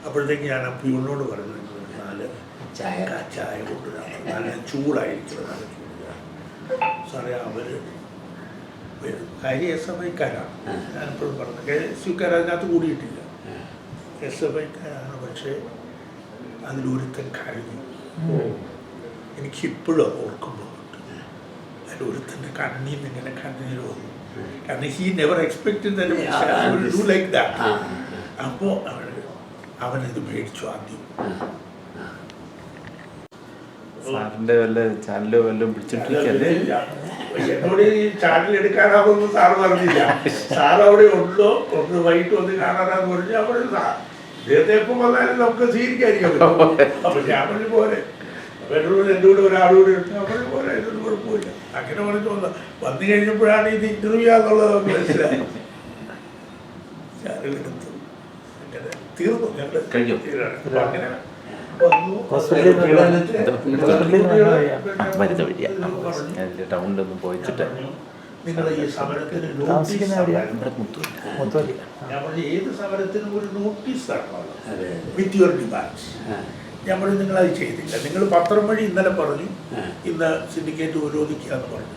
അപ്പോഴത്തേക്ക് ഞാൻ പ്യൂണിനോട് പറഞ്ഞു 4 ചായ കൊണ്ടുവരാം, നല്ല ചൂടായിരിക്കും, നല്ല ചൂടാണ് സാറേ. അവർ SFIക്കാരാണ്, ഞാനിപ്പോഴും പറഞ്ഞത് SUക്കാർ അതിനകത്ത് കൂടിയിട്ടില്ല, SFIക്കാരാണ്. പക്ഷേ അതിലൊരുത്തൻ കഴിഞ്ഞു. എനിക്കിപ്പോഴും ഓർക്കുമ്പോൾ അതിലൊരുത്തൻ്റെ കണ്ണീർ ഇങ്ങനെ കണ്ണീർ വന്നു. കാരണം he never expected do like that. അപ്പോൾ അവനത് മേടിച്ചു ആദ്യം. സാറിന്റെ വല്ല ചാനലോ വല്ലതും പിടിച്ചിട്ടിരിക്കല്ലേ? എന്നോട് ഈ ചാനൽ എടുക്കാനാവുമെന്ന് സാറ് പറഞ്ഞില്ല. സാർ അവിടെ ഉണ്ടോ ഒന്ന് വൈകിട്ട് വന്ന് കാണാനാന്ന് പറഞ്ഞു. അവിടെ ഇദ്ദേഹത്തെ എപ്പം വന്നാലും നമുക്ക് സ്വീകരിക്കാതിരിക്കാൻ പറ്റും. അപ്പൊ ഞാൻ പറഞ്ഞു പോലെ പെട്രോൾ എൻ്റെ കൂടെ ഒരാളൂടെ ഉണ്ട്, അപ്പോൾ പോലെ ഇതൊന്നും കുഴപ്പമില്ല. അങ്ങനെ പറഞ്ഞു വന്നു കഴിഞ്ഞപ്പോഴാണ് ഇത് ഇന്റർവ്യൂ ആണെന്നുള്ളത് നമുക്ക് മനസ്സിലായി. ചാനലെടുത്തു, അങ്ങനെ തീർന്നു. ഞങ്ങൾ കഴിഞ്ഞു. അങ്ങനെ ടൗണിലൊന്നും പോയിച്ചിട്ട് നിങ്ങൾ ഈ സമരത്തിന് ഏത് സമരത്തിനും ഒരു നോട്ടീസ് തരണമല്ലോ വിത്ത് യുവർ ഡിമാൻഡ്സ്. ഞാൻ പറഞ്ഞു നിങ്ങളത് ചെയ്തില്ല. നിങ്ങൾ പത്രം വഴി ഇന്നലെ പറഞ്ഞു ഇന്ന് സിൻഡിക്കേറ്റ് വിരോധിക്കുക എന്ന് പറഞ്ഞു.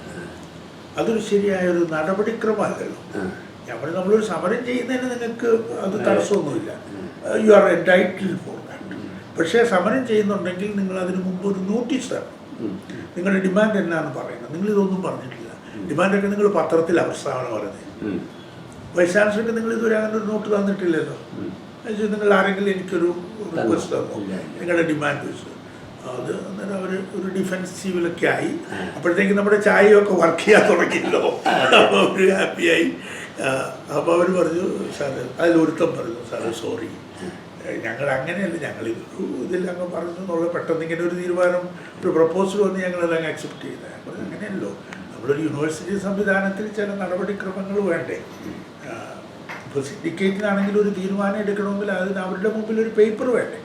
അതൊരു ശരിയായൊരു നടപടിക്രമമല്ലല്ലോ. ഞാൻ പറഞ്ഞു നമ്മളൊരു സമരം ചെയ്യുന്നതിന് നിങ്ങൾക്ക് അത് തടസ്സമൊന്നുമില്ല, you are entitled for that. പക്ഷേ സമരം ചെയ്യുന്നുണ്ടെങ്കിൽ നിങ്ങൾ അതിന് മുമ്പ് ഒരു നോട്ടീസ് തരണം. നിങ്ങളുടെ ഡിമാൻഡ് എന്നാന്ന് പറയുന്നത്. നിങ്ങളിതൊന്നും പറഞ്ഞിട്ടില്ല. ഡിമാൻഡൊക്കെ നിങ്ങൾ പത്രത്തിൽ അവസാനം പറഞ്ഞത്. വൈസ് ചാൻസലർക്ക് നിങ്ങൾ ഇതുവരെ അങ്ങനെ ഒരു നോട്ട് തന്നിട്ടില്ലല്ലോ. നിങ്ങൾ ആരെങ്കിലും എനിക്കൊരു റിക്വസ്റ്റ് തന്നു നിങ്ങളുടെ ഡിമാൻഡ് വെച്ച്. അത് അന്നേരം അവർ ഒരു ഡിഫെൻസീവിലൊക്കെ ആയി. അപ്പോഴത്തേക്ക് നമ്മുടെ ചായയൊക്കെ വർക്ക് ചെയ്യാൻ തുടങ്ങിയല്ലോ. അപ്പോൾ അവർ ഹാപ്പിയായി. അപ്പോൾ അവർ പറഞ്ഞു സാറ്, അതിലൊരുത്തം പറഞ്ഞു സാറ് സോറി, ഞങ്ങൾ അങ്ങനെയല്ല, ഞങ്ങൾ ഇതിൽ അങ്ങ് പറഞ്ഞു എന്നുള്ള പെട്ടെന്ന് ഇങ്ങനെ ഒരു തീരുമാനം ഒരു പ്രപ്പോസൽ വന്ന് ഞങ്ങളെല്ലാം അക്സെപ്റ്റ് ചെയ്തത്. അപ്പോൾ അങ്ങനെയല്ലോ നമ്മളൊരു യൂണിവേഴ്സിറ്റി സംവിധാനത്തിൽ ചില നടപടിക്രമങ്ങൾ വേണ്ടേ. ഇപ്പോൾ സിൻഡിക്കേറ്റിനാണെങ്കിൽ ഒരു തീരുമാനം എടുക്കണമെങ്കിൽ അതിന് അവരുടെ മുമ്പിൽ ഒരു പേപ്പർ വേണ്ടേ.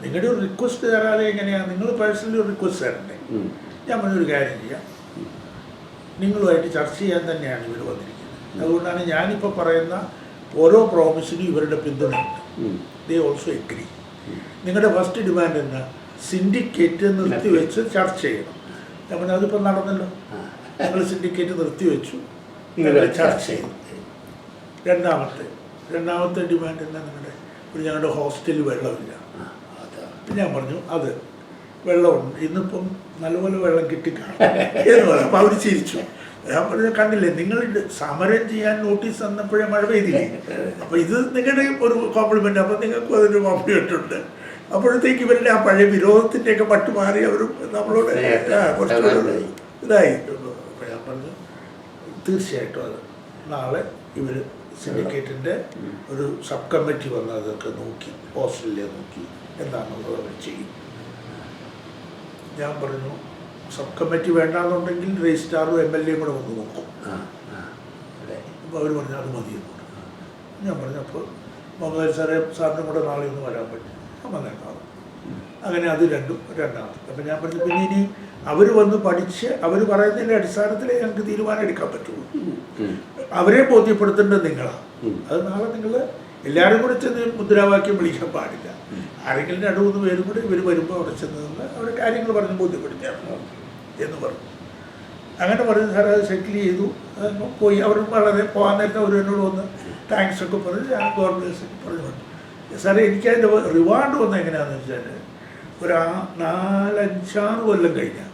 നിങ്ങളുടെ ഒരു റിക്വസ്റ്റ് തരാതെ എങ്ങനെയാണ്? നിങ്ങൾ പേഴ്സണലി ഒരു റിക്വസ്റ്റ് തരണ്ടേ. ഞാൻ പറഞ്ഞൊരു കാര്യം ചെയ്യാം, നിങ്ങളുമായിട്ട് ചർച്ച ചെയ്യാൻ തന്നെയാണ് ഇവർ വന്നിരിക്കുന്നത്. അതുകൊണ്ടാണ് ഞാനിപ്പോൾ പറയുന്ന ഓരോ പ്രോമിസിനും ഇവരുടെ പിന്തുണയുണ്ട്. They also agree. നിങ്ങളുടെ ഫസ്റ്റ് ഡിമാൻഡ് എന്താ? സിൻഡിക്കേറ്റ് നിർത്തിവെച്ച് ചർച്ച ചെയ്യണം. ഞാൻ പറഞ്ഞു അതിപ്പോൾ നടന്നല്ലോ. ഞങ്ങൾ സിൻഡിക്കേറ്റ് നിർത്തിവെച്ചു, നിങ്ങൾ ചർച്ച ചെയ്തു. രണ്ടാമത്തെ ഡിമാൻഡ് എന്താ? നിങ്ങളുടെ ഞങ്ങളുടെ ഹോസ്റ്റലിൽ വെള്ളമില്ല. ഞാൻ പറഞ്ഞു അത് വെള്ളമുണ്ട്, ഇന്നിപ്പം നല്ലപോലെ വെള്ളം കിട്ടിക്കാണും എന്ന് പറയാം. അപ്പോൾ അവർ ചിരിച്ചു. ഞാൻ പറഞ്ഞ കണ്ടില്ലേ, നിങ്ങൾ സമരം ചെയ്യാൻ നോട്ടീസ് തന്നപ്പോഴേ മഴ പെയ്തില്ലേ, അപ്പോൾ ഇത് നിങ്ങളുടെ ഒരു കോംപ്ലിമെൻ്റ്, അപ്പോൾ നിങ്ങൾക്കും അതൊരു കോംപ്ലിമെൻ്റ് ഉണ്ട്. അപ്പോഴത്തേക്ക് ഇവരുടെ ആ പഴയ വിരോധത്തിൻ്റെയൊക്കെ പട്ട് മാറി അവരും നമ്മളോട് കുറച്ചുകൂടെ ഇതായി. അപ്പോൾ ഞാൻ പറഞ്ഞു തീർച്ചയായിട്ടും അത് നാളെ ഇവർ സിൻഡിക്കേറ്റിൻ്റെ ഒരു സബ് കമ്മിറ്റി വന്ന് അതൊക്കെ നോക്കി, ഓസ്ട്രേലിയ നോക്കി എന്താണെന്നുള്ളത് അവർ ചെയ്യും. ഞാൻ പറഞ്ഞു സബ് കമ്മിറ്റി വേണ്ടാന്നുണ്ടെങ്കിൽ രജിസ്ട്രാറും MLA കൂടെ വന്ന് നോക്കും. അപ്പോൾ അവർ പറഞ്ഞു അത് മതിയെന്ന് പറഞ്ഞു. ഞാൻ പറഞ്ഞു അപ്പോൾ മുഹമ്മദ് സാറിനും കൂടെ നാളെ ഒന്ന് വരാൻ പറ്റും, വന്നേക്കാം. അങ്ങനെ അത് രണ്ടാമത്. അപ്പം ഞാൻ പറഞ്ഞു പിന്നെ ഇനി അവർ വന്ന് പഠിച്ച് അവർ പറയുന്നതിൻ്റെ അടിസ്ഥാനത്തിലേ ഞങ്ങൾക്ക് തീരുമാനം എടുക്കാൻ പറ്റുള്ളൂ. അവരെ ബോധ്യപ്പെടുത്തേണ്ടത് നിങ്ങളാണ്. അത് നാളെ നിങ്ങൾ എല്ലാവരും കൂടെ ചെന്ന് മുദ്രാവാക്യം വിളിക്കാൻ പാടില്ല. ആരെങ്കിലും 2-3 പേരും കൂടെ ഇവർ വരുമ്പോൾ അവിടെ ചെന്ന് നിന്ന് അവരുടെ കാര്യങ്ങൾ പറഞ്ഞ് ബോധ്യപ്പെടുത്തിയാണ് എന്ന് പറഞ്ഞു. അങ്ങനെ പറഞ്ഞ് സാർ അത് സെറ്റിൽ ചെയ്തു. പോയി അവർ വളരെ പോകാൻ നേരത്തെ അവർ എന്നോട് വന്ന് താങ്ക്സ് ഒക്കെ പറഞ്ഞ് ഞാൻ ഗവൺമെൻറ് പറഞ്ഞു. സാറേ എനിക്കതിൻ്റെ റിവാർഡ് വന്നത് എങ്ങനെയാണെന്ന് വെച്ചാൽ ഒരു 4-5 കൊല്ലം കഴിഞ്ഞാൽ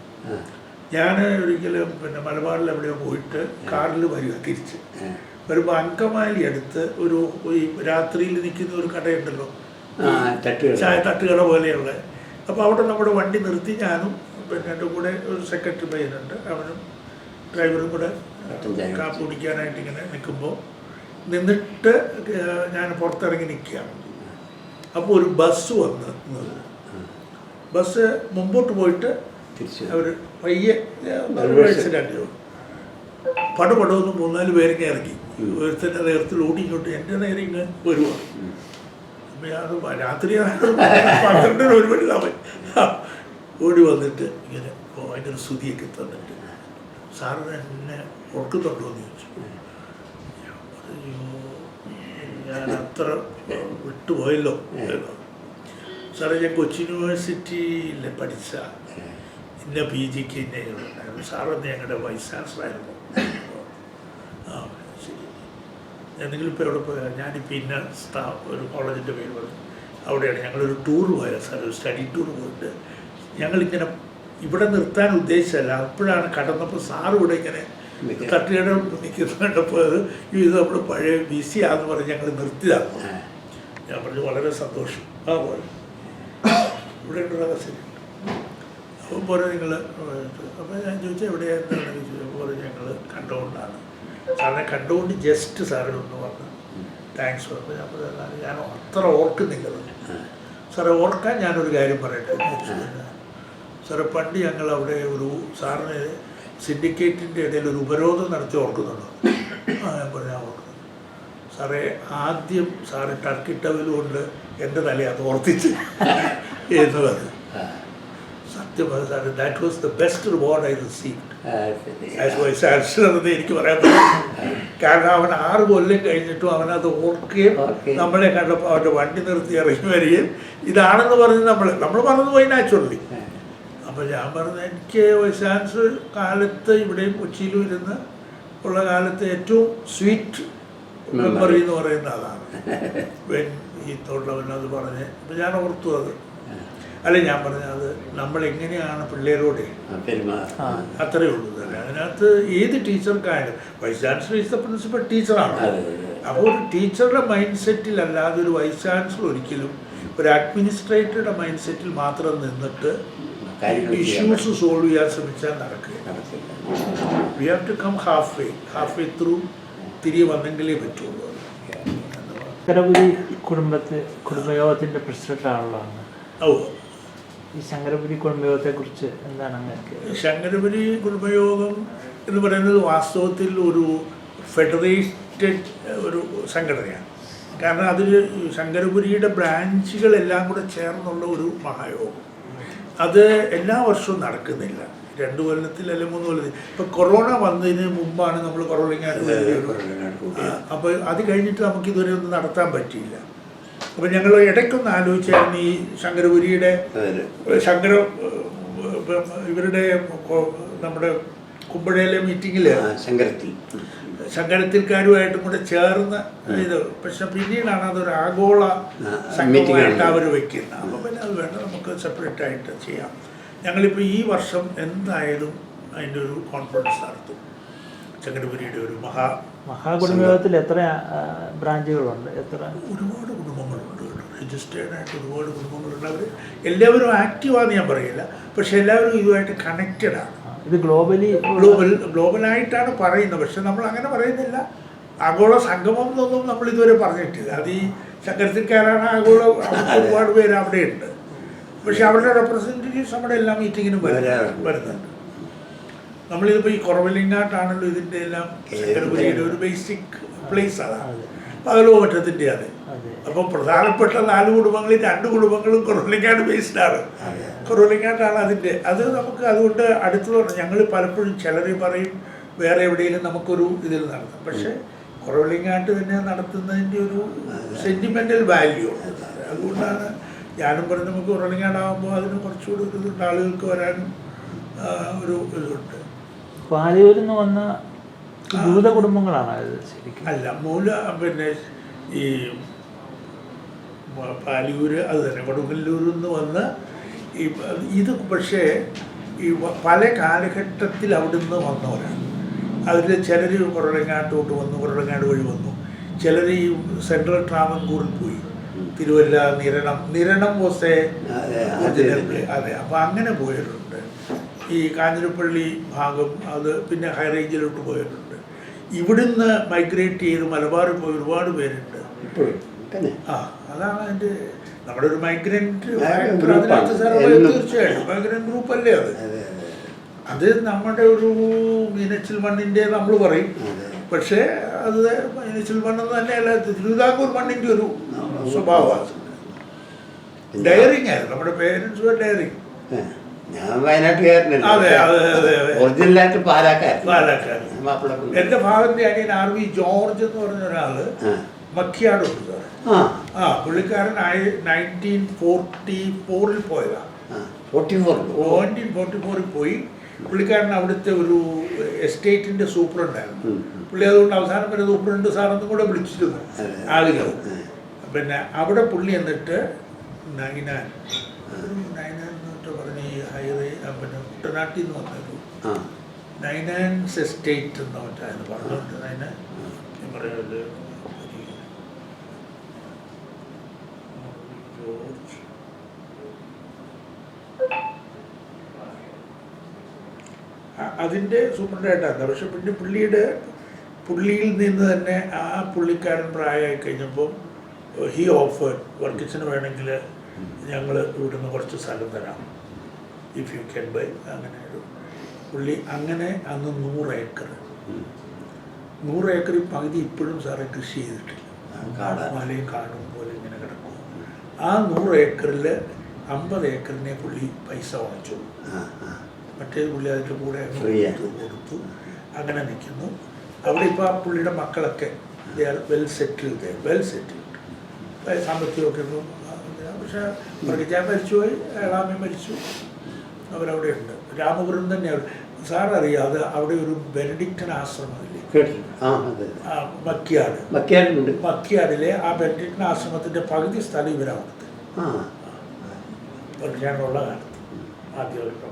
ഞാൻ ഒരിക്കലും പിന്നെ മലബാറിൽ എവിടെയോ പോയിട്ട് കാറിൽ വരിക തിരിച്ച് വരുമ്പോൾ അങ്കമാലി അടുത്ത് ഒരു രാത്രിയിൽ നിൽക്കുന്ന ഒരു കടയുണ്ടല്ലോ, ചായ തട്ടുകട പോലെയുള്ള. അപ്പോൾ അവിടെ നമ്മുടെ വണ്ടി നിർത്തി ഞാനും പിന്നെ എൻ്റെ കൂടെ ഒരു സെക്രട്ടറി പയ്യനുണ്ട്, അവനും ഡ്രൈവറും കൂടെ കാപ്പ് കുടിക്കാനായിട്ട് ഇങ്ങനെ നിൽക്കുമ്പോൾ നിന്നിട്ട് ഞാൻ പുറത്തിറങ്ങി നിൽക്കുകയാണ്. അപ്പോൾ ഒരു ബസ് വന്ന് ബസ് മുമ്പോട്ട് പോയിട്ട് അവർ പയ്യെ പടപടമൊന്ന് 3-4 പേരൊക്കെ ഇറങ്ങി ഒരുത്തൻ്റെ നേരത്തിൽ ഓടിക്കോട്ട് എൻ്റെ നേരെ ഇങ്ങ് വരുവാണ്. അപ്പം ഞാൻ രാത്രി 12-1 മണി സമയം ഓടി വന്നിട്ട് ഇങ്ങനെ ഭയങ്കര സ്തുതിയൊക്കെ തന്നിട്ട് സാറിന് എന്നെ ഓർക്കുന്നുണ്ടോ എന്ന് ചോദിച്ചു. ഞാൻ അത്ര വിട്ടുപോയല്ലോ. സാറേ ഞാൻ കൊച്ചിൻ യൂണിവേഴ്സിറ്റിയിൽ പഠിച്ച ഇന്ന PGക്ക് ഇന്ന സാറൊന്ന് ഞങ്ങളുടെ വൈസ് ചാൻസലറായിരുന്നു. ആ ശരി, നിങ്ങളിപ്പോൾ എവിടെ പോയാൽ ഞാനിപ്പോൾ ഇന്ന ഒരു കോളേജിൻ്റെ പേര് പറഞ്ഞു അവിടെയാണ് ഞങ്ങളൊരു ടൂർ പോയത് സാർ, ഒരു സ്റ്റഡി ടൂർ പോയിട്ട് ഞങ്ങളിങ്ങനെ ഇവിടെ നിർത്താൻ ഉദ്ദേശിച്ചല്ല. അപ്പോഴാണ് കടന്നപ്പോൾ സാറ് ഇവിടെ ഇങ്ങനെ തട്ടുകട നിൽക്കുന്ന കണ്ടപ്പോൾ ഇത് നമ്മൾ പഴയ BC ആണെന്ന് പറഞ്ഞ് ഞങ്ങൾ നിർത്തിയതാണ്. ഞാൻ പറഞ്ഞു വളരെ സന്തോഷം. ആ പോലെ ഇവിടെ ഉണ്ടോ ശരി. അപ്പോൾ പോലെ നിങ്ങൾ അപ്പോൾ ഞാൻ ചോദിച്ചാൽ എവിടെയാണെന്നാണ് ചോദിച്ചത്. പോലെ ഞങ്ങൾ കണ്ടുകൊണ്ടാണ് സാറിനെ കണ്ടുകൊണ്ട് ജസ്റ്റ് സാറിൽ ഒന്ന് വന്ന് താങ്ക്സ് പറഞ്ഞു. ഞാൻ പറഞ്ഞു ഞാൻ അത്ര ഓർക്കുന്നില്ല. സാറെ ഓർക്കാൻ ഞാനൊരു കാര്യം പറയട്ടെ. സാറെ പണ്ട് ഞങ്ങൾ അവിടെ ഒരു സാറിന് സിൻഡിക്കേറ്റിൻ്റെ ഇടയിൽ ഒരു ഉപരോധം നടത്തി ഓർക്കുന്നുണ്ടോ? ഞാൻ പറഞ്ഞാൽ ഓർക്കുന്നു. സാറേ ആദ്യം സാറ് ടർക്കി ടവൽ കൊണ്ട് എൻ്റെ തലയെ അത് ഓർത്തിച്ച് എന്ന് പറഞ്ഞു. സത്യം പറഞ്ഞു sir, that was the best reward I received as vice chancellor എന്ന് എനിക്ക് പറയാൻ പറ്റും. കാരണം അവൻ 6 കൊല്ലം കഴിഞ്ഞിട്ടും അവനത് ഓർക്കുകയും നമ്മളെ കണ്ടപ്പോൾ അവൻ്റെ വണ്ടി നിർത്തി ഇറങ്ങി വരികയും ഇതാണെന്ന് പറഞ്ഞ് നമ്മൾ മറന്നുപോയി നാച്ചുറലി. അപ്പോൾ ഞാൻ പറഞ്ഞു എനിക്ക് വൈസ് ചാൻസലർ കാലത്ത് ഇവിടെയും കൊച്ചിയിലും ഇരുന്ന് ഉള്ള കാലത്ത് ഏറ്റവും സ്വീറ്റ് മെമ്മറി എന്ന് പറയുന്ന അതാണ്. ഈ തൊഴിലവനത് പറഞ്ഞ് അപ്പോൾ ഞാൻ ഓർത്തു അത്. അല്ല ഞാൻ പറഞ്ഞത് നമ്മളെങ്ങനെയാണ് പിള്ളേരോട് അത്രയേ ഉള്ളൂ തന്നെ. അതിനകത്ത് ഏത് ടീച്ചർക്കായാലും vice chancellor is the principal ടീച്ചറാണ്. അപ്പോൾ ഒരു ടീച്ചറുടെ മൈൻഡ് സെറ്റിൽ അല്ലാതെ ഒരു വൈസ് ചാൻസലർ ഒരിക്കലും ഒരു അഡ്മിനിസ്ട്രേറ്ററുടെ മൈൻഡ് സെറ്റിൽ മാത്രം നിന്നിട്ട് ഇഷ്യൂസ് സോൾവ് ചെയ്യാൻ ശ്രമിച്ചാൽ നടക്കുക. We have to come half way through തിരികെ വന്നെങ്കിലേ പറ്റുള്ളൂ. ശങ്കരപുരി കുടുംബയോഗത്തിൻ്റെ പ്രസിഡൻ്റാണല്ലോ അങ്ങ്. ഓ, ഈ ശങ്കരപുരി കുടുംബയോഗത്തെക്കുറിച്ച് എന്താണ് അങ്ങനെയൊക്കെ? ശങ്കരപുരി കുടുംബയോഗം എന്ന് പറയുന്നത് വാസ്തവത്തിൽ ഒരു ഫെഡറേറ്റഡ് ഒരു സംഘടനയാണ്. കാരണം അതിൽ ശങ്കരപുരിയുടെ ബ്രാഞ്ചുകളെല്ലാം കൂടെ ചേർന്നുള്ള ഒരു മഹായോഗം. അത് എല്ലാ വർഷവും നടക്കുന്നില്ല. 2 കൊല്ലത്തിൽ അല്ലെങ്കിൽ 3 കൊല്ലത്തിൽ. ഇപ്പം കൊറോണ വന്നതിന് മുമ്പാണ് നമ്മൾ കൊറോളിങ്ങാട്. അപ്പോൾ അത് കഴിഞ്ഞിട്ട് നമുക്കിതുവരെ ഒന്നും നടത്താൻ പറ്റിയില്ല. അപ്പം ഞങ്ങൾ ഇടയ്ക്കൊന്ന് ആലോചിച്ചായിരുന്നു ഈ ശങ്കരപുരിയുടെ ഇവരുടെ നമ്മുടെ കുമ്പഴയിലെ മീറ്റിങ്ങിൽ ശങ്കരത്തിൽക്കാരുമായിട്ടും കൂടെ ചേർന്ന് ഇത്. പക്ഷെ പിന്നീടാണ് അതൊരു ആഗോള സംഘമായിട്ട് അവർ വയ്ക്കുന്നത്. അപ്പോൾ പിന്നെ അത് വേണ്ട, നമുക്ക് സെപ്പറേറ്റ് ആയിട്ട് ചെയ്യാം. ഞങ്ങളിപ്പോൾ ഈ വർഷം എന്തായാലും അതിൻ്റെ ഒരു കോൺഫറൻസ് നടത്തും. ചങ്ങരപുരിയുടെ ഒരു മഹാകുടുംബയോഗത്തിൽ എത്ര ബ്രാഞ്ചുകളുണ്ട്? ഒരുപാട് കുടുംബങ്ങളുണ്ട്, രജിസ്റ്റേർഡ് ആയിട്ട് ഒരുപാട് കുടുംബങ്ങളുണ്ട്. അവർ എല്ലാവരും ആക്റ്റീവാന്ന് ഞാൻ പറയില്ല, പക്ഷെ എല്ലാവരും ഇതുമായിട്ട് കണക്റ്റഡ് ആണ്. ഇത് ഗ്ലോബലായിട്ടാണ് പറയുന്നത്, പക്ഷെ നമ്മൾ അങ്ങനെ പറയുന്നില്ല. ആഗോള സംഗമം എന്നൊന്നും നമ്മൾ ഇതുവരെ പറഞ്ഞിട്ടില്ല. അത് ഈ ചക്രത്തിൽക്കാരാണ് ആഗോള, ഒരുപാട് പേര് അവിടെ ഉണ്ട്. പക്ഷെ അവരുടെ റെപ്രസെൻറ്റേറ്റീവ്സ് നമ്മുടെ എല്ലാ മീറ്റിങ്ങിനും വരുന്നുണ്ട്. നമ്മളിതിപ്പോൾ ഈ കുറവലിങ്ങാട്ടാണല്ലോ ഇതിൻ്റെ എല്ലാം ചക്രപുരിയുടെ ഒരു ബേസിക് പ്ലേസ് അതാണ്, പകലോ മറ്റത്തിൻ്റെ അത്. അപ്പോൾ പ്രധാനപ്പെട്ട 4 കുടുംബങ്ങളിൽ 2 കുടുംബങ്ങളും കുറവലിങ്ങാട് ബേസ്ഡാണ്. കുറവലിങ്ങാട്ടാണ് അതിൻ്റെ അത് നമുക്ക് അതുകൊണ്ട് അടുത്ത് ഞങ്ങൾ പലപ്പോഴും ചിലർ പറയും വേറെ എവിടെയെങ്കിലും നമുക്കൊരു ഇതിൽ നടത്താം. പക്ഷേ കുറവലിങ്ങാട്ട് തന്നെ നടത്തുന്നതിൻ്റെ ഒരു സെൻറ്റിമെൻ്റൽ വാല്യൂ ഉണ്ട്. അതുകൊണ്ടാണ് ഞാനും പറഞ്ഞ് നമുക്ക് കുറവലിങ്ങാടാകുമ്പോൾ അതിന് കുറച്ചുകൂടി ഒരു ഇതുണ്ട്, ആളുകൾക്ക് വരാനും ഒരു ഇതുണ്ട്. പാലൂരിൽ നിന്ന് വന്ന ദൂത കുടുംബങ്ങളാണ് ശരിക്കും? അല്ല, പിന്നെ ഈ പാലൂര് അത് തന്നെ കൊടുങ്ങല്ലൂരിൽ നിന്ന് വന്ന് ഈ ഇത് പക്ഷേ ഈ പല കാലഘട്ടത്തിൽ അവിടുന്ന് വന്നവരാണ്. അതിൽ ചിലർ കുറവലങ്ങാട്ടോട്ട് വന്നു, കുറവലങ്ങാട് വഴി വന്നു. ചിലർ ഈ സെൻട്രൽ ട്രാവൻകൂറിൽ പോയി, തിരുവല്ല, നിരണം വോസേ അതെ. അപ്പോൾ അങ്ങനെ പോയിട്ടുണ്ട്. ഈ കാഞ്ഞിരപ്പള്ളി ഭാഗം അത് പിന്നെ ഹൈ റേഞ്ചിലോട്ട് പോയിട്ടുണ്ട്. ഇവിടുന്ന് മൈഗ്രേറ്റ് ചെയ്ത് മലബാറിൽ പോയി ഒരുപാട് പേരുണ്ട്. അതാണ് അതിൻ്റെ നമ്മുടെ ഒരു മൈഗ്രൻ്റ് തീർച്ചയായിട്ടും മൈഗ്രൻ്റ് ഗ്രൂപ്പ് അല്ലേ അത് നമ്മുടെ ഒരു മീനച്ചിൽ മണ്ണിൻ്റെ നമ്മൾ പറയും. പക്ഷേ അത് മീനച്ചിൽ മണ്ണെന്ന് തന്നെയല്ല, തിരുവിതാംകൂർ മണ്ണിൻ്റെ ഒരു സ്വഭാവമാണ്. ഡയറിങ് ആയിരുന്നു, നമ്മുടെ പേരൻസ് ഡയറിങ്. ഞാൻ വയനാട്ടുകാരനല്ല, ഒറിജിനലായിട്ട് പാലക്കാരൻ. എൻ്റെ ഭാഗത്തെ അനിയൻ RV ജോർജ് എന്ന് പറഞ്ഞ ഒരാള് മക്കിയാടുണ്ട് സാർ. പുള്ളിക്കാരൻ 1944 പോയതാണ്. 1944 പോയി. പുള്ളിക്കാരൻ അവിടുത്തെ ഒരു എസ്റ്റേറ്റിൻ്റെ സൂപ്രണ്ടായിരുന്നു. പുള്ളി അതുകൊണ്ട് അവസാനം വരെ സൂപ്രണ്ട് സാറൊന്നും കൂടെ വിളിച്ചിരുന്നു ആളുകൾ. പിന്നെ അവിടെ പുള്ളി എന്നിട്ട് 99 പറഞ്ഞ് ഈ ഹൈവേ പിന്നെ കുട്ടനാട്ടിൽ നിന്ന് വന്നൊരു 99 എസ്റ്റേറ്റ് എന്ന് മറ്റായിരുന്നു പറഞ്ഞുകൊണ്ട് അതിന് പറയുന്നത് അതിൻ്റെ സൂപ്രണ്ടായിട്ടായിരുന്നു. പക്ഷെ പിന്നെ പുള്ളിയിൽ നിന്ന് തന്നെ ആ പുള്ളിക്കാരൻ പ്രായമായി കഴിഞ്ഞപ്പോൾ ഹി ഓഫേർഡ് വർക്കിച്ചിന് വേണമെങ്കിൽ ഞങ്ങൾ ഇവിടുന്ന് കുറച്ച് സ്ഥലം തരാം, ഇഫ് യു ക്യാൻ ബൈ. അങ്ങനെ ഒരു പുള്ളി അങ്ങനെ അന്ന് 100 ഏക്കർ പകുതി ഇപ്പോഴും സാറേ കൃഷി ചെയ്തിട്ടില്ല. മലയും കാടും പോലെ ഇങ്ങനെ കിടക്കും. ആ 100 ഏക്കറിൽ 50 ഏക്കറിനെ പുള്ളി പൈസ വാങ്ങിച്ചു. മറ്റേ പുള്ളി അതിൻ്റെ കൂടെ കൊടുത്തു. അങ്ങനെ നിൽക്കുന്നു. അവിടെ ഇപ്പോൾ ആ പുള്ളിയുടെ മക്കളൊക്കെ വെൽ സെറ്റിൽഡ്. സാമ്പത്തികമൊക്കെ പക്ഷേ പ്രകൃതിയാൻ മരിച്ചുപോയി, ഏളാമ്മ മരിച്ചു, അവരവിടെ ഉണ്ട്. രാമപുരം തന്നെയാണ് സാർ അറിയാതെ അവിടെ ഒരു ബെനഡിക്റ്റൻ ആശ്രമമില്ലേ മക്കിയാടിലെ ആ ബെനഡിക്റ്റൻ ആശ്രമത്തിൻ്റെ പകുതി സ്ഥലം ഇവരാണ് കൊടുത്തത്. ഞാനുള്ള കാലത്ത് ആദ്യമൊക്കെ